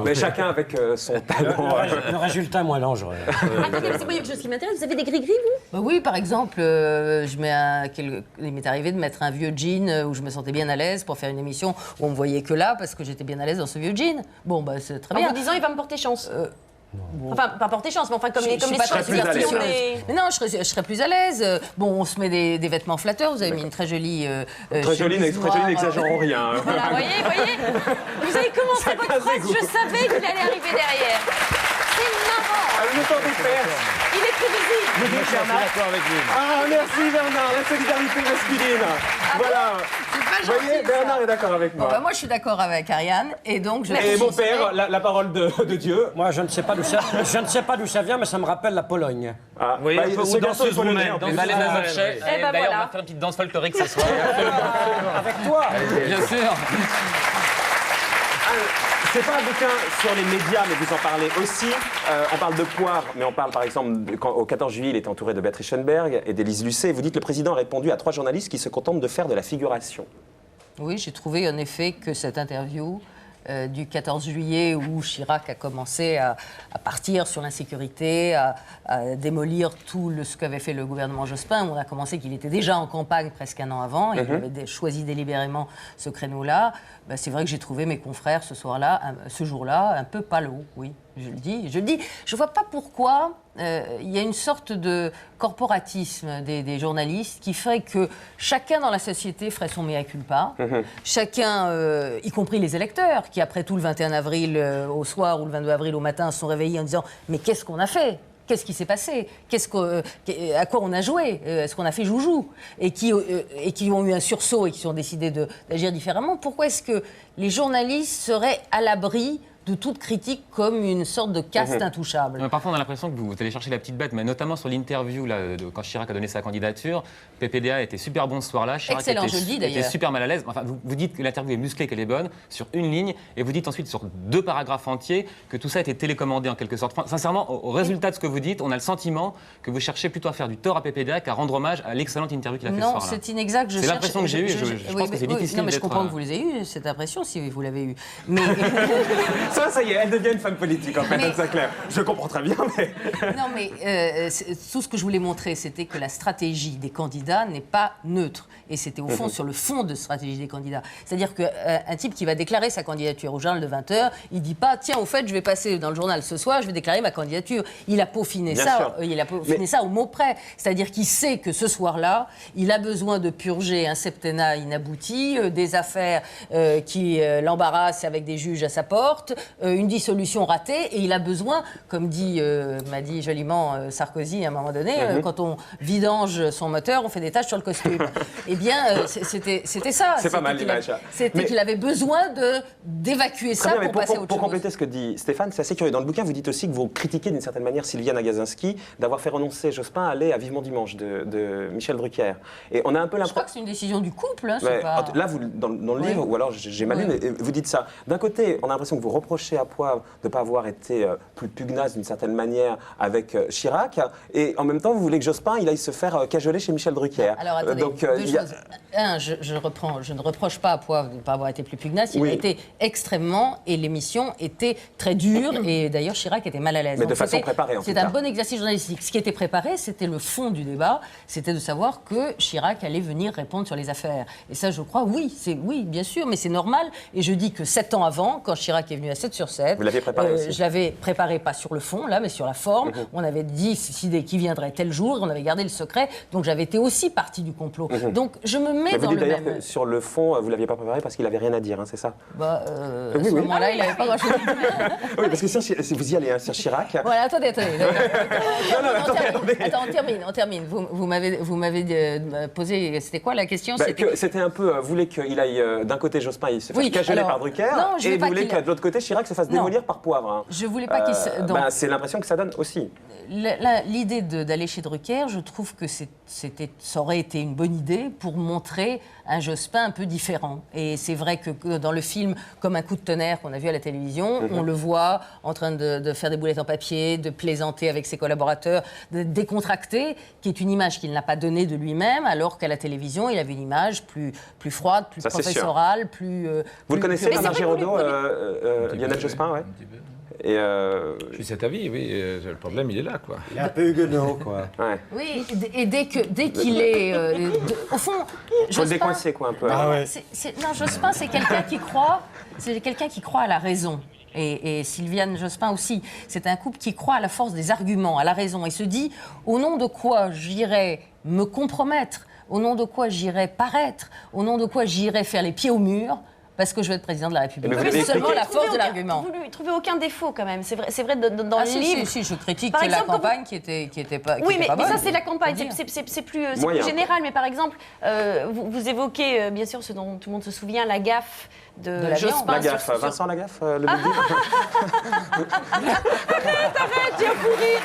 mais chacun avec son talent. Le résultat est moins dangereux. Attendez, mais c'est pas quelque chose qui m'intéresse. Vous avez des gris-gris, vous? Bah oui, par exemple, il m'est arrivé de mettre un vieux jean où je me sentais bien à l'aise pour faire une émission où on me voyait que là parce que j'étais bien à l'aise dans ce vieux jean. Bon, bah c'est très En bien. vous disant, il va me porter chance. Enfin, pas porter chance, mais enfin, comme Je les suis pas très plus à l'aise. superstitions des- Mais non, je serais plus à l'aise. Bon, on se met des vêtements flatteurs. Vous avez mis une très jolie. Très jolie, chemise noire, n'exagérons rien. hein. Voilà, voyez, vous avez commencé votre Chacun ses phrase, goûts. je savais qu'il allait arriver derrière. C'est marrant, Ah, le temps de faire. il est prévisible. Je suis assez d'accord avec lui. Ah, merci Bernard, la solidarité masculine. Voilà. Vous voyez, Bernard est d'accord avec Bon, bah, moi. moi, je suis d'accord avec Ariane. Et donc, je Et mon suis- père, la parole de Dieu. Moi, je ne sais pas d'où ça vient, mais ça me rappelle la Pologne. Ah, Oui, bah, un peu, c'est ou bientôt danseuse le Polonais, roumaine. en plus. On va les mêmes objets. Eh ben D'ailleurs, on voilà. va faire une petite danse folklorique ce soir. Avec toi Bien sûr. C'est pas un bouquin sur les médias, mais vous en parlez aussi. On parle de Poivre, mais on parle par exemple, quand, au 14 juillet, il est entouré de Béatrice Schoenberg et d'Élise Lucet. Vous dites que le président a répondu à 3 journalistes qui se contentent de faire de la figuration. Oui, j'ai trouvé en effet que cette interview du 14 juillet où Chirac a commencé à partir sur l'insécurité, à démolir tout ce qu'avait fait le gouvernement Jospin. On a commencé qu'il était déjà en campagne presque un an avant et qu'il avait choisi délibérément ce créneau-là. Ben, c'est vrai que j'ai trouvé mes confrères ce jour-là, un peu palos, oui, je le dis. Je ne vois pas pourquoi il y a une sorte de corporatisme des journalistes qui ferait que chacun dans la société ferait son mea culpa, chacun, y compris les électeurs, qui après tout le 21 avril au soir ou le 22 avril au matin se sont réveillés en disant « mais qu'est-ce qu'on a fait ?» Qu'est-ce qui s'est passé? À quoi on a joué? Est-ce qu'on a fait joujou? Et qui ont eu un sursaut et qui ont décidé d'agir différemment. Pourquoi est-ce que les journalistes seraient à l'abri de toute critique comme une sorte de caste intouchable? Parfois, on a l'impression que vous allez chercher la petite bête, mais notamment sur l'interview quand Chirac a donné sa candidature, PPDA était super bon ce soir-là. Chirac Excellent, je le dis d'ailleurs. était super mal à l'aise. Enfin, vous dites que l'interview est musclée, qu'elle est bonne, sur une ligne, et vous dites ensuite sur 2 paragraphes entiers que tout ça a été télécommandé en quelque sorte. Enfin, sincèrement, au résultat de ce que vous dites, on a le sentiment que vous cherchez plutôt à faire du tort à PPDA qu'à rendre hommage à l'excellente interview qu'il a fait ce soir-là. Non, c'est inexact. C'est l'impression que j'ai eue, je pense que c'est difficile. Non, mais je comprends que vous les ayez eu, cette impression, si vous l'avez eue. Mais... Ça y est, elle devient une femme politique, en fait, c'est clair. Je comprends très bien, mais... Non, mais tout ce que je voulais montrer, c'était que la stratégie des candidats n'est pas neutre. Et c'était au fond sur le fond de stratégie des candidats. C'est-à-dire qu'un type qui va déclarer sa candidature au journal de 20h, il ne dit pas « Tiens, au fait, je vais passer dans le journal ce soir, je vais déclarer ma candidature ». Il a peaufiné ça au mot près. C'est-à-dire qu'il sait que ce soir-là, il a besoin de purger un septennat inabouti, des affaires qui l'embarrassent avec des juges à sa porte, une dissolution ratée, et il a besoin, comme m'a dit joliment Sarkozy à un moment donné, quand on vidange son moteur, on fait des taches sur le costume. Eh bien, c'était ça. C'est pas mal l'image. C'était qu'il avait besoin d'évacuer ça pour passer à autre chose. Pour compléter ce que dit Stéphane, c'est assez curieux. Dans le bouquin, vous dites aussi que vous critiquez d'une certaine manière Sylviane Agacinski d'avoir fait renoncer Jospin à aller à Vivement Dimanche de Michel Drucker. Et on a un peu l'impression... Je crois que c'est une décision du couple. Hein, pas... Là, vous, dans le livre, ou alors j'ai mal lu, mais vous dites ça. D'un côté, on a l'impression que vous reprochez à Poivre de ne pas avoir été plus pugnace d'une certaine manière avec Chirac, et en même temps, vous voulez que Jospin il aille se faire cajoler chez Michel Drucker. Alors attendez, deux choses. Je ne reproche pas à Poivre de ne pas avoir été plus pugnace. Il a été extrêmement, et l'émission était très dure, et d'ailleurs Chirac était mal à l'aise. Mais de façon préparée, en tout cas. C'est un bon exercice journalistique. Ce qui était préparé, c'était le fond du débat, c'était de savoir que Chirac allait venir répondre sur les affaires. Et ça, je crois, oui, bien sûr, mais c'est normal. Et je dis que 7 ans avant, quand Chirac est venu à 7/7, vous l'aviez préparé aussi. Je l'avais préparé pas sur le fond, là, mais sur la forme. On avait dit qui viendrait tel jour, on avait gardé le secret, donc j'avais été aussi partie du complot. Donc je me mets dans le même... Que sur le fond, vous ne l'aviez pas préparé parce qu'il n'avait rien à dire, hein, c'est ça? À ce moment-là, il n'avait pas grand-chose à dire. Oui, parce que si vous y allez, hein, sur Chirac... Voilà, attendez. Attends, on termine. Vous m'avez posé, c'était quoi la question? C'était un peu, vous voulez qu'il aille, d'un côté Jospin, il se fasse cajoler par Drucker, et vous voulez que de l'autre côté, Chirac se fasse démolir par Poivre. Hein. Je voulais pas qu'il se... c'est l'impression que ça donne aussi. L'idée d'aller chez Drucker, je trouve que ça aurait été une bonne idée pour montrer un Jospin un peu différent. Et c'est vrai que dans le film, comme un coup de tonnerre qu'on a vu à la télévision, on le voit en train de faire des boulettes en papier, de plaisanter avec ses collaborateurs, de décontracter, qui est une image qu'il n'a pas donnée de lui-même, alors qu'à la télévision, il avait une image plus froide, plus professorale, plus... Vous le connaissez, Bernard Giraudot, Lionel Jospin, ouais. Et Je suis cet avis, oui. Le problème, il est là, quoi. Il est un peu huguenot, quoi. Ouais. Oui, et dès qu'il est... au fond... Il faut le décoincer, quoi, un peu. Non, Jospin, c'est quelqu'un qui croit... C'est quelqu'un qui croit à la raison. Et Sylviane Jospin aussi. C'est un couple qui croit à la force des arguments, à la raison, et se dit, au nom de quoi j'irais me compromettre, au nom de quoi j'irais paraître, au nom de quoi j'irais faire les pieds au mur, parce que je vais être président de la République. C'est seulement la force de l'argument. Vous ne trouvez aucun défaut quand même. C'est vrai dans le livre. Si, je critique la campagne qui était pas. Oui, mais bonne, ça c'est la campagne. C'est plus général. Mais par exemple, vous évoquez bien sûr ce dont tout le monde se souvient, la gaffe de Jospin. Lagaffe, Vincent Lagaffe, le bouddhi. Arrête, j'ai un fou rire.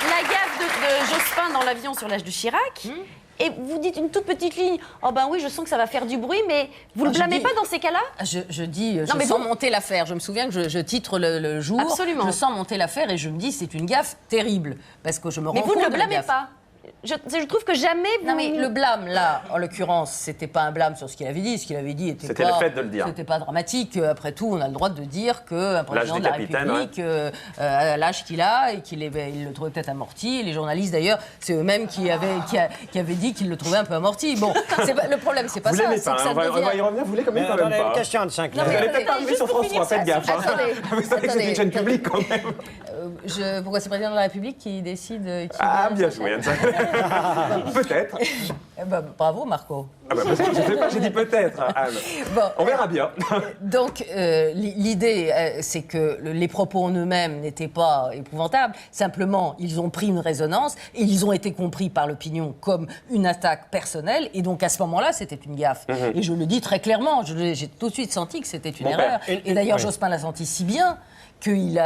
La gaffe de Jospin dans l'avion sur l'âge de Chirac. et vous dites une toute petite ligne. Oh ben oui, je sens que ça va faire du bruit, mais vous le blâmez pas dans ces cas-là? Je dis, je sens monter l'affaire. Je me souviens que je titre le jour. Absolument. Je sens monter l'affaire et je me dis, c'est une gaffe terrible. Parce que je me rends compte. Mais vous ne le blâmez pas. Je trouve que jamais vous... Non mais le blâme, là, en l'occurrence, c'était pas un blâme sur ce qu'il avait dit. Ce qu'il avait dit c'était le fait de le dire. C'était pas dramatique. Après tout, on a le droit de dire qu'un président de la République, à l'âge qu'il a, et il le trouvait peut-être amorti. Les journalistes, d'ailleurs, c'est eux-mêmes qui avaient dit qu'ils le trouvaient un peu amorti. Bon, le problème, c'est pas vous ça. Pas, hein, on va y revenir, vous voulez quand même pas. Une question de 5 Vous n'allez peut-être pas arriver sur France 3, faites gaffe. Vous savez que c'est une chaîne publique quand même. Pourquoi c'est le président de la République qui décide bien joué, Anne. Peut-être. Bravo, Marco. Je sais pas, j'ai dit peut-être, Anne. Bon, on verra bien. Donc, l'idée, c'est que les propos en eux-mêmes n'étaient pas épouvantables. Simplement, ils ont pris une résonance et ils ont été compris par l'opinion comme une attaque personnelle. Et donc, à ce moment-là, c'était une gaffe. Et je le dis très clairement. J'ai tout de suite senti que c'était une erreur. Et d'ailleurs, Jospin l'a senti si bien qu'il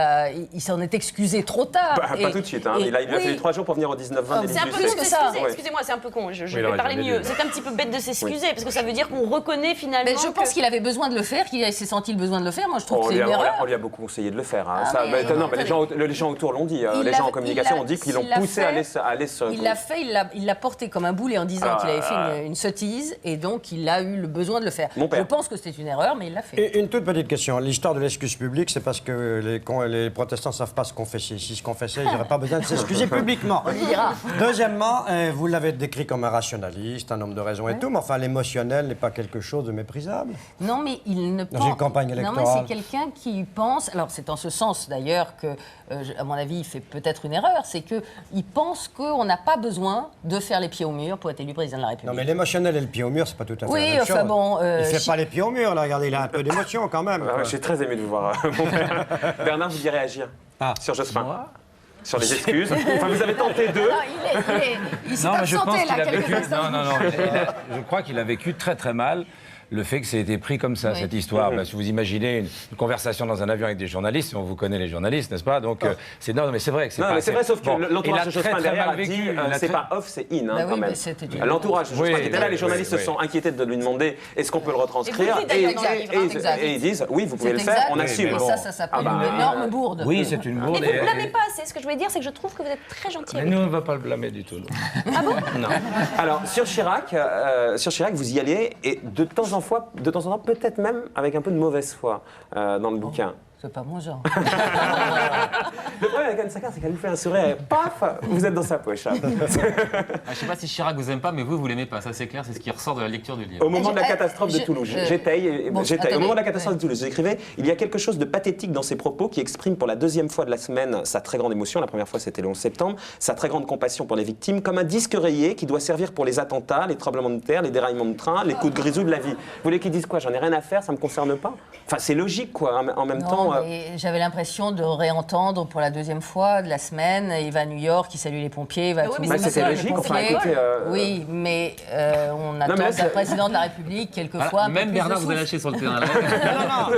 s'en est excusé trop tard. Pas tout de suite. Hein. Il a fallu 3 jours pour venir au 19-20. C'est un peu long que ça. Excusez-moi, c'est un peu con. Je vais parler mieux. C'est un petit peu bête de s'excuser, parce que ça veut dire qu'on reconnaît finalement. Mais je pense qu'il avait besoin de le faire, qu'il s'est senti le besoin de le faire. Moi, je trouve que c'est une erreur. On lui a beaucoup conseillé de le faire. Hein. Non, mais les gens autour l'ont dit. Les gens en communication ont dit qu'ils l'ont poussé à aller se... Il l'a fait, il l'a porté comme un boulet en disant qu'il avait fait une sottise, et donc il a eu le besoin de le faire. Je pense que c'était une erreur, mais il l'a fait. Et une toute petite question. L'histoire de l'excuse publique, c'est parce que les protestants ne savent pas se confesser. S'ils se confessaient, ils n'auraient pas besoin de s'excuser publiquement. On lui dira. Deuxièmement, vous l'avez décrit comme un rationaliste, un homme de raison et tout, mais enfin, l'émotionnel n'est pas quelque chose de méprisable. Non, mais il ne pense... Dans une campagne électorale. Non, mais c'est quelqu'un qui pense... Alors, c'est en ce sens, d'ailleurs, que, à mon avis, il fait peut-être une erreur. C'est qu'il pense qu'on n'a pas besoin de faire les pieds au mur pour être élu président de la République. Non, mais l'émotionnel et le pied au mur, c'est pas tout à fait la même chose. Enfin bon... il ne fait pas les pieds au mur, là. Regardez, il a un peu d'émotion, quand même. Je suis très ému de vous voir, mon frère. Bernard, vous direz réagir sur Jospin. Sur les excuses. Enfin, vous avez tenté d'eux. Il s'est absenté, là, quelques instants. Non. Je crois qu'il a vécu très très mal le fait que ça ait été pris comme ça, cette histoire. Si vous imaginez une conversation dans un avion avec des journalistes, on vous connaît les journalistes, n'est-ce pas? Donc, non, mais c'est vrai que c'est pas... mais c'est vrai, sauf que l'entourage de Jospin derrière a dit c'est pas off, c'est in, quand même. L'entourage de Jospin qui était là, les journalistes se sont inquiétés de lui demander est-ce qu'on peut le retranscrire, et ils disent oui, vous pouvez le faire, on assume. Ça s'appelle une énorme bourde. Oui, c'est une bourde. Mais vous ne blâmez pas assez. Ce que je voulais dire, c'est que je trouve que vous êtes très gentil. Mais nous, on ne va pas le blâmer du tout. Ah bon? Non. Alors, sur Chirac, vous y alliez, et de temps en temps, peut-être même avec un peu de mauvaise foi dans le bouquin. C'est pas mon genre. Le problème avec Anne Saccard, c'est qu'elle lui fait un sourire et paf, vous êtes dans sa poche. Hein. Je sais pas si Chirac vous aime pas, mais vous l'aimez pas. Ça, c'est clair, c'est ce qui ressort de la lecture du livre. Au moment de la catastrophe de Toulouse, j'étaye. Au moment de la catastrophe de Toulouse, j'écrivais il y a quelque chose de pathétique dans ses propos qui exprime pour la deuxième fois de la semaine sa très grande émotion. La première fois, c'était le 11 septembre. Sa très grande compassion pour les victimes, comme un disque rayé qui doit servir pour les attentats, les tremblements de terre, les déraillements de train, les coups de grisou de la vie. Vous voulez qu'ils disent quoi? J'en ai rien à faire, ça me concerne pas. Enfin, c'est logique, quoi. En même temps. J'avais l'impression de réentendre pour la deuxième fois de la semaine. Il va à New York, il salue les pompiers, il va à Toulouse. C'était logique. Enfin, écoutez, oui, mais on attend d'un président de la République quelquefois. Même Bernard vous a lâché sur le terrain. Non.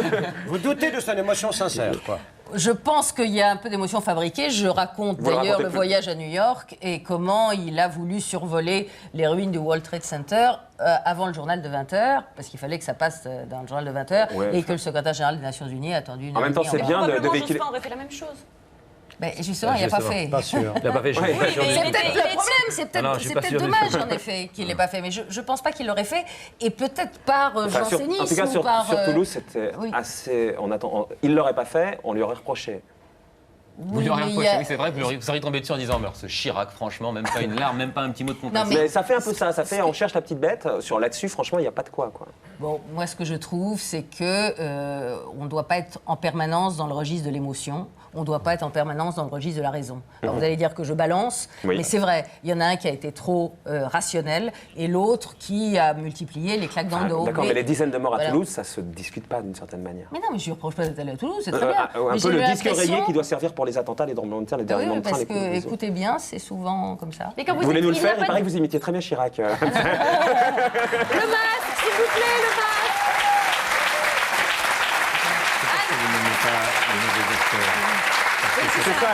Vous doutez de son émotion sincère, quoi. Je pense qu'il y a un peu d'émotion fabriquée. Je raconte d'ailleurs le voyage à New York et comment il a voulu survoler les ruines du World Trade Center avant le journal de 20h, parce qu'il fallait que ça passe dans le journal de 20h, et que le secrétaire général des Nations Unies a attendu une heure. En même temps, c'est bien de véhiculer. Jospin aurait fait la même chose. Mais justement, il n'a pas fait. Pas sûr. Il n'a pas fait. C'est peut-être le problème, c'est peut-être dommage en effet qu'il l'ait pas fait, mais je ne pense pas qu'il l'aurait fait, et peut-être par jansénisme. En tout cas, sur Toulouse, c'était oui. assez. Il ne l'aurait pas fait, on lui aurait reproché. Vous lui aurez reproché, oui, c'est vrai, vous seriez tombé dessus en disant ce Chirac, franchement, même pas une larme, même pas un petit mot de compassion. Mais ça fait un peu ça, on cherche la petite bête. Là-dessus, franchement, il n'y a pas de quoi. Bon, moi, ce que je trouve, c'est que on ne doit pas être en permanence dans le registre de l'émotion. On ne doit pas être en permanence dans le registre de la raison. Alors, vous allez dire que je balance, mais c'est vrai. Il y en a un qui a été trop rationnel et l'autre qui a multiplié les claques dans le dos. D'accord, mais les dizaines de morts à Toulouse, ça ne se discute pas d'une certaine manière. Mais non, mais je ne reproche pas d'être allé à Toulouse, c'est très bien. Un peu le disque rayé qui doit servir pour les attentats, les tremblements de terre, les déraillements de train, les coups de grisou. Écoutez bien, c'est souvent comme ça. Vous voulez nous le faire? Il paraît que vous imitiez très bien Chirac. Le masque, s'il vous plaît, le masque. C'est ça.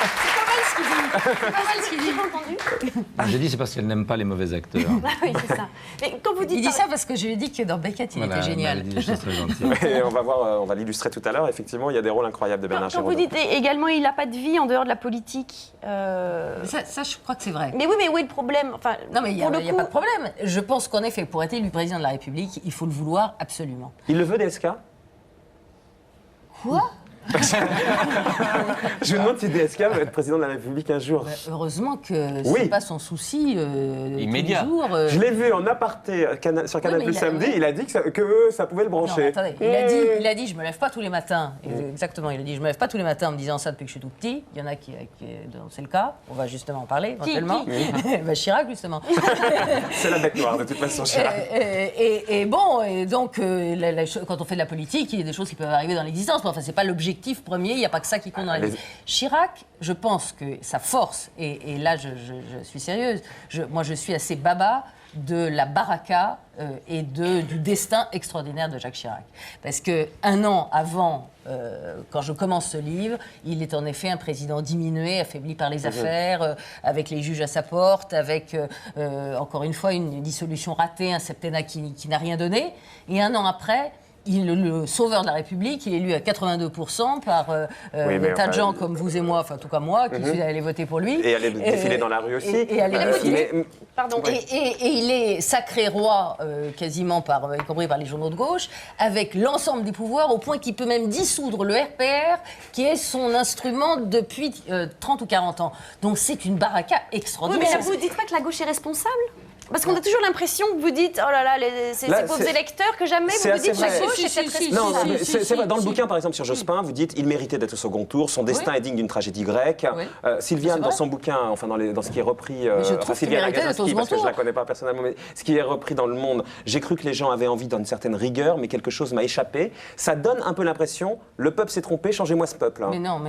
ce qu'il dit. C'est pas mal ce qu'il dit. J'ai pas entendu. J'ai dit c'est parce qu'elle n'aime pas les mauvais acteurs. Ah oui, c'est ça. Mais quand vous dites Il dit ça parce que je lui ai dit que dans Beckett, il était génial. Elle m'a dit, je suis très gentil. Et on va voir, on va l'illustrer tout à l'heure. Effectivement, il y a des rôles incroyables de Bernard Quand vous Giraudot. dites également il n'a pas de vie en dehors de la politique. Ça, je crois que c'est vrai. Mais oui, mais où est le problème? Enfin, Non, mais il n'y a, pour le y a coup- pas de problème. Je pense qu'en effet, pour être élu président de la République, il faut le vouloir absolument. Il le veut, DSK? Quoi? Je me demande si DSK va être président de la République un jour. Heureusement que Oui. c'est pas son souci Immédiat. tous les jours. Je l'ai vu en aparté sur Canal mais Plus il a- samedi, ouais. il a dit que ça pouvait le Non, brancher. attendez, il a dit, je me lève pas tous les matins. Exactement, il a dit, je me lève pas tous les matins en me disant ça depuis que je suis tout petit. Il y en a qui c'est le cas. On va justement en parler éventuellement. Bah, Chirac justement. C'est la bête noire de toute façon, Chirac. Et bon, et donc quand on fait de la politique, il y a des choses qui peuvent arriver dans l'existence. Mais enfin, c'est pas l'objectif premier. Il n'y a pas que ça qui compte dans la vie. Chirac, je pense que sa force, et là je suis sérieuse, moi je suis assez baba de la baraka et du destin extraordinaire de Jacques Chirac. Parce que un an avant, quand je commence ce livre, il est en effet un président diminué, affaibli par les affaires, avec les juges à sa porte, avec, encore une fois, une dissolution ratée, un septennat qui n'a rien donné. Et un an après, il est le sauveur de la République, il est élu à 82% par des tas de gens comme vous et moi, enfin en tout cas moi, qui suis allé voter pour lui. Et aller défiler dans la rue aussi. Et aller voter. Pardon. Et il est sacré roi, quasiment, y compris par les journaux de gauche, avec l'ensemble des pouvoirs, au point qu'il peut même dissoudre le RPR, qui est son instrument depuis 30 ou 40 ans. Donc c'est une baraka Oui, extraordinaire. mais là, vous ne dites pas que la gauche est responsable? Parce qu'on a toujours l'impression que vous dites, oh là là, ces pauvres électeurs, que jamais vous vous dites que la gauche est peut-être responsable. Non, c'est vrai. Dans le bouquin, par exemple, sur Jospin, vous dites il méritait d'être au second tour, son destin est digne d'une tragédie grecque. Oui. Sylviane, dans son bouquin, enfin dans ce qui est repris, je trouve qu'il méritait d'être au second parce que je tour. la connais pas personnellement, mais ce qui est repris dans Le Monde, j'ai cru que les gens avaient envie d'une certaine rigueur, mais quelque chose m'a échappé. Ça donne un peu l'impression, le peuple s'est trompé, changez-moi ce peuple. Mais non.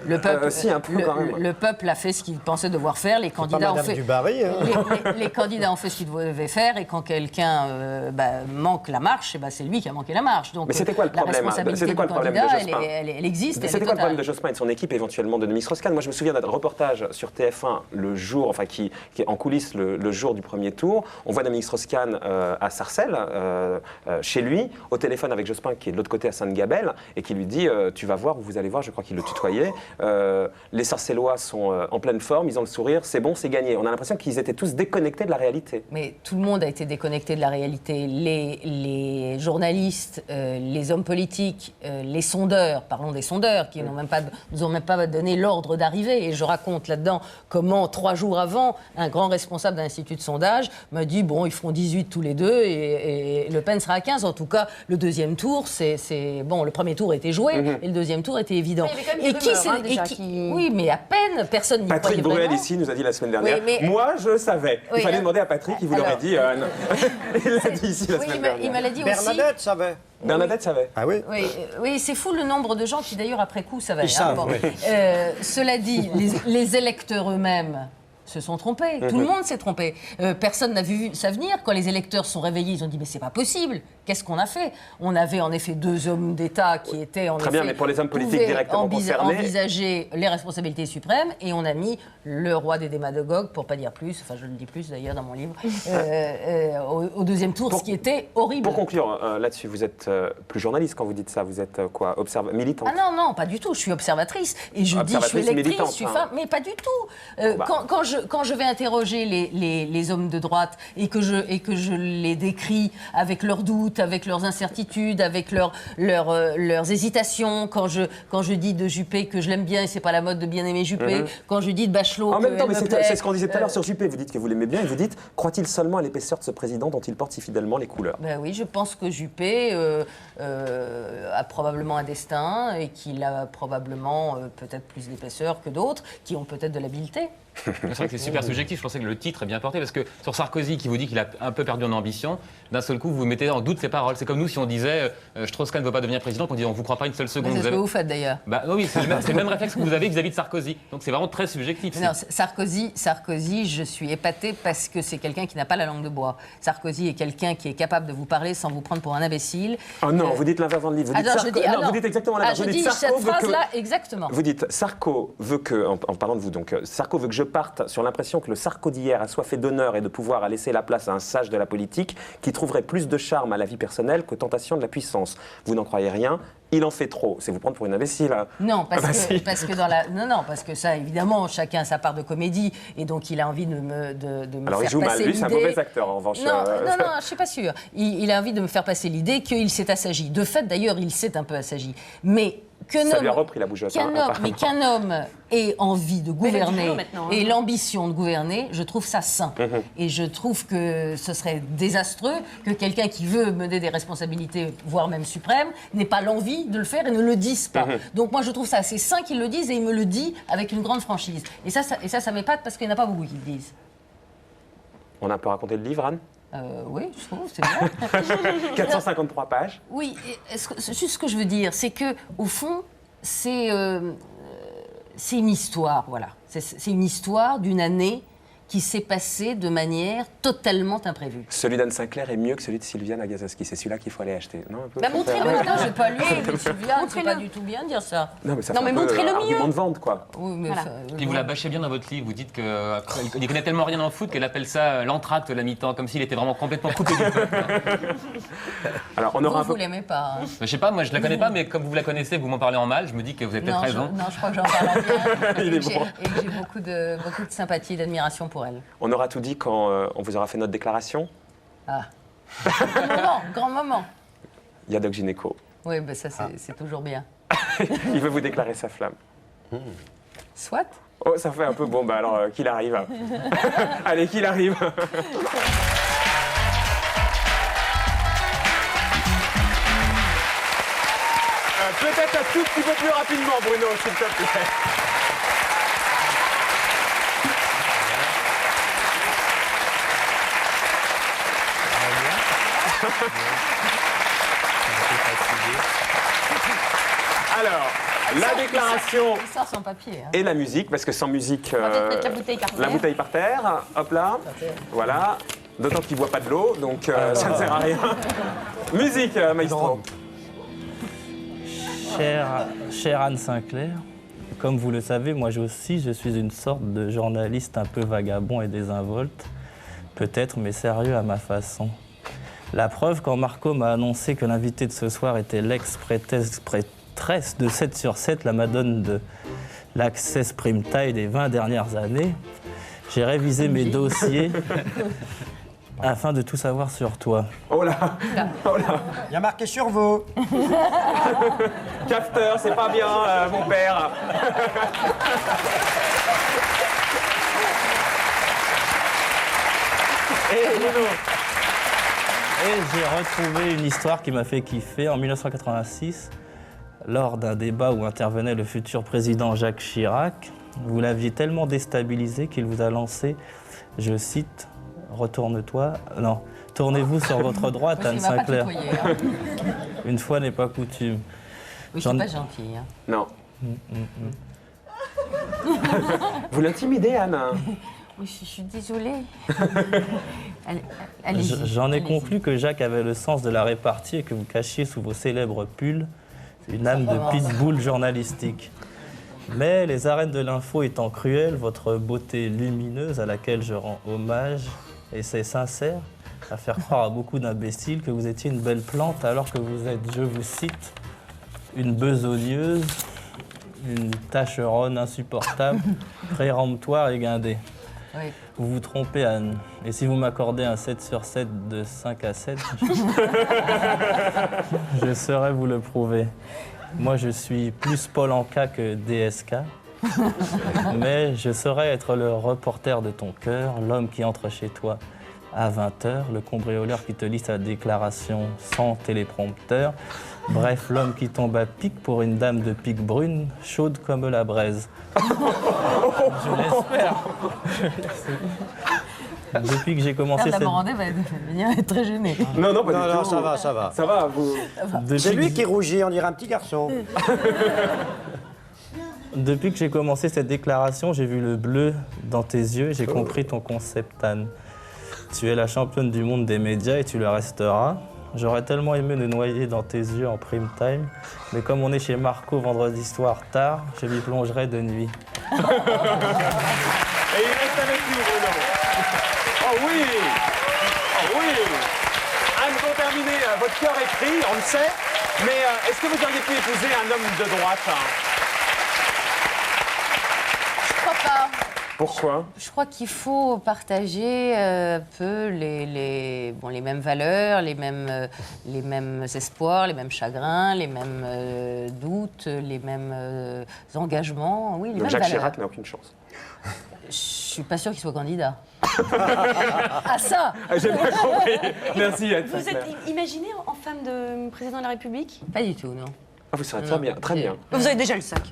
Le peuple, si, un peu quand même. le peuple a fait ce qu'il pensait devoir faire. Les candidats ont fait. Dubarry, hein. Les candidats ont fait ce qu'ils devaient faire, et quand quelqu'un manque la marche, c'est lui qui a manqué la marche. Donc, Mais c'était quoi le problème? La responsabilité C'était quoi du le problème de candidat, Jospin? elle existe. C'était quoi le problème de Jospin et de son équipe, éventuellement de Dominique Strauss-Kahn? Moi, je me souviens d'un reportage sur TF1 le jour, enfin qui est en coulisses le jour du premier tour. On voit Dominique Strauss-Kahn à Sarcelles, chez lui, au téléphone avec Jospin, qui est de l'autre côté à Sainte-Gabelle, et qui lui dit tu vas voir, vous allez voir, je crois qu'il le tutoyait. Les Sarcellois sont en pleine forme, ils ont le sourire, c'est bon, c'est gagné. On a l'impression qu'ils étaient tous déconnectés de la réalité. Mais tout le monde a été déconnecté de la réalité. Les journalistes, les hommes politiques, les sondeurs, parlons des sondeurs, qui nous ont même pas donné l'ordre d'arriver. Et je raconte là-dedans comment, 3 jours avant, un grand responsable d'un institut de sondage m'a dit bon, ils feront 18 tous les deux et Le Pen sera à 15. En tout cas, le deuxième tour, bon, le premier tour était joué et le deuxième tour était évident. Il y avait quand même des rumeurs, déjà, Oui, mais à peine, personne n'y croyait Patrick Bruel vraiment. ici nous a dit la semaine dernière. Oui, mais- Moi, je le savais. Oui, Il fallait hein. demander à Patrick, il vous l'aurait Alors- dit. Non. Il l'a dit ici la Oui, semaine il dernière. me l'a dit aussi. Bernadette savait. Bernadette savait. Ah oui. Oui, c'est fou le nombre de gens qui d'ailleurs après coup savaient. Ils savent, oui. Cela dit, les électeurs eux-mêmes se sont trompés. Tout le monde s'est trompé. Personne n'a vu ça venir. Quand les électeurs sont réveillés, ils ont dit mais c'est pas possible. Qu'est-ce qu'on a fait? On avait en effet 2 hommes d'État qui étaient en Très effet bien, mais pour les hommes politiques pouvaient directement concernés- envisager les responsabilités suprêmes, et on a mis le roi des démagogues, pour pas dire plus, enfin je le dis plus d'ailleurs dans mon livre, au deuxième tour, ce qui était horrible. Pour conclure là-dessus, vous êtes plus journaliste quand vous dites ça. Vous êtes quoi? Militante? Ah non, pas du tout. Je suis observatrice. Et je dis, je suis Observatrice électrice, militante, je suis hein. femme. Mais pas du tout. Quand je vais interroger les hommes de droite et que je les décris avec leurs doutes, avec leurs incertitudes, avec leurs hésitations, quand je dis de Juppé que je l'aime bien et c'est pas la mode de bien aimer Juppé, quand je dis de Bachelot En même temps, mais qu'elle me c'est plaît, ce qu'on disait tout à l'heure sur Juppé. Vous dites que vous l'aimez bien et vous dites croit-il seulement à l'épaisseur de ce président dont il porte si fidèlement les couleurs? Ben oui, je pense que Juppé a probablement un destin et qu'il a probablement peut-être plus d'épaisseur que d'autres qui ont peut-être de l'habileté. C'est vrai vrai que c'est super subjectif. Je pensais que le titre est bien porté parce que sur Sarkozy qui vous dit qu'il a un peu perdu en ambition, d'un seul coup vous mettez en doute ses paroles. C'est comme nous si on disait Strauss-Kahn ne veut pas devenir président, qu'on dit on vous croit pas une seule seconde. C'est ce que vous faites d'ailleurs. Bah oui, c'est le même réflexe que vous avez vis-à-vis de Sarkozy. Donc c'est vraiment très subjectif. Non, Sarkozy, je suis épatée parce que c'est quelqu'un qui n'a pas la langue de bois. Sarkozy est quelqu'un qui est capable de vous parler sans vous prendre pour un imbécile. Oh non, vous dites l'inverse dans le livre. Vous dites exactement l'inverse. Je dis cette phrase-là exactement. Vous dites Sarko veut que, en parlant de vous, donc Sarko veut que je parte sur l'impression que le Sarko d'hier, assoiffé d'honneur et de pouvoir, a laissé la place à un sage de la politique qui trouverait plus de charme à la vie personnelle qu'aux tentations de la puissance. Vous n'en croyez rien. Il en fait trop. C'est vous prendre pour une imbécile. Hein. Non, parce que ça, évidemment, chacun a sa part de comédie, et donc il a envie de me Alors faire il joue mal. passer Lui, c'est un mauvais acteur, en revanche. Non, je suis pas sûre. Il a envie de me faire passer l'idée qu'il s'est assagi. De fait, d'ailleurs, il s'est un peu assagi. Mais ça lui a repris la bougeotte. Qu'un homme ait envie de gouverner et l'ambition de gouverner, je trouve ça sain. Et je trouve que ce serait désastreux que quelqu'un qui veut mener des responsabilités, voire même suprêmes, n'ait pas l'envie de le faire et ne le dise pas. Donc moi, je trouve ça assez sain qu'il le dise et il me le dit avec une grande franchise. Et ça m'épate parce qu'il n'y en a pas beaucoup qui le disent. On a un peu raconté le livre, Anne ? Oui, je trouve, c'est bien. 453 pages. Oui, juste ce que je veux dire, c'est que au fond, c'est une histoire, voilà. C'est une histoire d'une année qui s'est passée de manière totalement imprévue. Celui d'Anne Sinclair est mieux que celui de Sylviane Agassowski. C'est celui-là qu'il faut aller acheter. Non, montrez-le. Non, je n'ai pas lu, mais Sylviane, c'est pas du tout bien de dire ça. Non, mais montrez-le mieux. Argument de vente, quoi. Oui, mais voilà. Et vous la bâchez bien dans votre livre. Vous dites qu'il connaît tellement rien en foot qu'elle appelle ça l'entracte la mi-temps, comme s'il était vraiment complètement coupé du peuple. Alors, on aura vous l'aimez pas. Hein. Je sais pas, moi je la connais pas, mais comme vous la connaissez, vous m'en parlez en mal, je me dis que vous avez peut-être raison. Non, je crois que j'en parle en bien. Et que j'ai beaucoup de sympathie et d'admiration pour elle. On aura tout dit quand on vous aura fait notre déclaration. Ah. Grand moment. Il y a Doc Gynéco. Oui, ben ça c'est toujours bien. Il veut vous déclarer sa flamme. Soit. Oh, ça fait un peu bon, bah alors qu'il arrive. Allez, qu'il arrive. Peut-être un tout petit peu plus rapidement, Bruno, s'il te plaît. Alors, la déclaration il sort son papier, hein. Et la musique, parce que sans musique, On va peut-être mettre la bouteille par terre, hop là, voilà, d'autant qu'il ne boit pas de l'eau, donc ça ne sert à rien. Musique, maestro. Chère Anne Sinclair, comme vous le savez, moi aussi, je suis une sorte de journaliste un peu vagabond et désinvolte, peut-être, mais sérieux à ma façon. La preuve, quand Marco m'a annoncé que l'invité de ce soir était l'ex-prêtresse de 7 sur 7, la madone de l'Access Prime Time des 20 dernières années, j'ai révisé mes dossiers afin de tout savoir sur toi. Oh là, oh là. Il y a marqué sur vous. Capteur, c'est pas bien, mon père. Et Bruno. Et j'ai retrouvé une histoire qui m'a fait kiffer. En 1986, lors d'un débat où intervenait le futur président Jacques Chirac, vous l'aviez tellement déstabilisé qu'il vous a lancé, je cite, « Retourne-toi ». Non, tournez-vous sur votre droite, Anne Sinclair. Hein. Une fois n'est pas coutume. Oui, c'est pas gentil. Hein. Non. Vous l'intimidez, Anne. Oui, je suis désolée. J'en ai conclu que Jacques avait le sens de la répartie et que vous cachiez sous vos célèbres pulls une âme de pitbull journalistique. Mais les arènes de l'info étant cruelles, votre beauté lumineuse à laquelle je rends hommage, et c'est sincère, à faire croire à beaucoup d'imbéciles que vous étiez une belle plante alors que vous êtes, je vous cite, une besogneuse, une tâcheronne insupportable, péremptoire et guindée. Oui. Vous vous trompez, Anne. Et si vous m'accordez un 7 sur 7 de 5 à 7, je saurais vous le prouver. Moi, je suis plus Paul Anka que DSK. Mais je saurais être le reporter de ton cœur, l'homme qui entre chez toi à 20h, le cambrioleur qui te lit sa déclaration sans téléprompteur, Bref, l'homme qui tombe à pic pour une dame de pique brune, chaude comme la braise. Je l'espère. Depuis que j'ai commencé La Morandais va venir être très gêné. Non, non, pas Non, du non, tout. ça va, ça va. Ça va, vous... C'est lui qui rougit, on dirait un petit garçon. Depuis que j'ai commencé cette déclaration, j'ai vu le bleu dans tes yeux et j'ai compris ton concept, Anne. Tu es la championne du monde des médias et tu le resteras. J'aurais tellement aimé me noyer dans tes yeux en prime time, mais comme on est chez Marco vendredi soir tard, je m'y plongerai de nuit. Et il reste avec nous, Bruno. Oh oui! Oh oui! Anne, pour terminer, votre cœur est pris, on le sait, mais est-ce que vous auriez pu épouser un homme de droite? Je crois pas. Pourquoi? Je crois qu'il faut partager un peu les mêmes valeurs, les mêmes espoirs, les mêmes chagrins, les mêmes doutes, les mêmes engagements. Oui, les Donc mêmes Jacques valeurs. Chirac n'a aucune chance. Je suis pas sûre qu'il soit candidat. Ah ça! J'ai bien compris. Merci, Anne. Vous êtes imaginé en femme de président de la République? Pas du tout, non. Ah, vous serez très bien, très bien. Vous avez déjà le sac.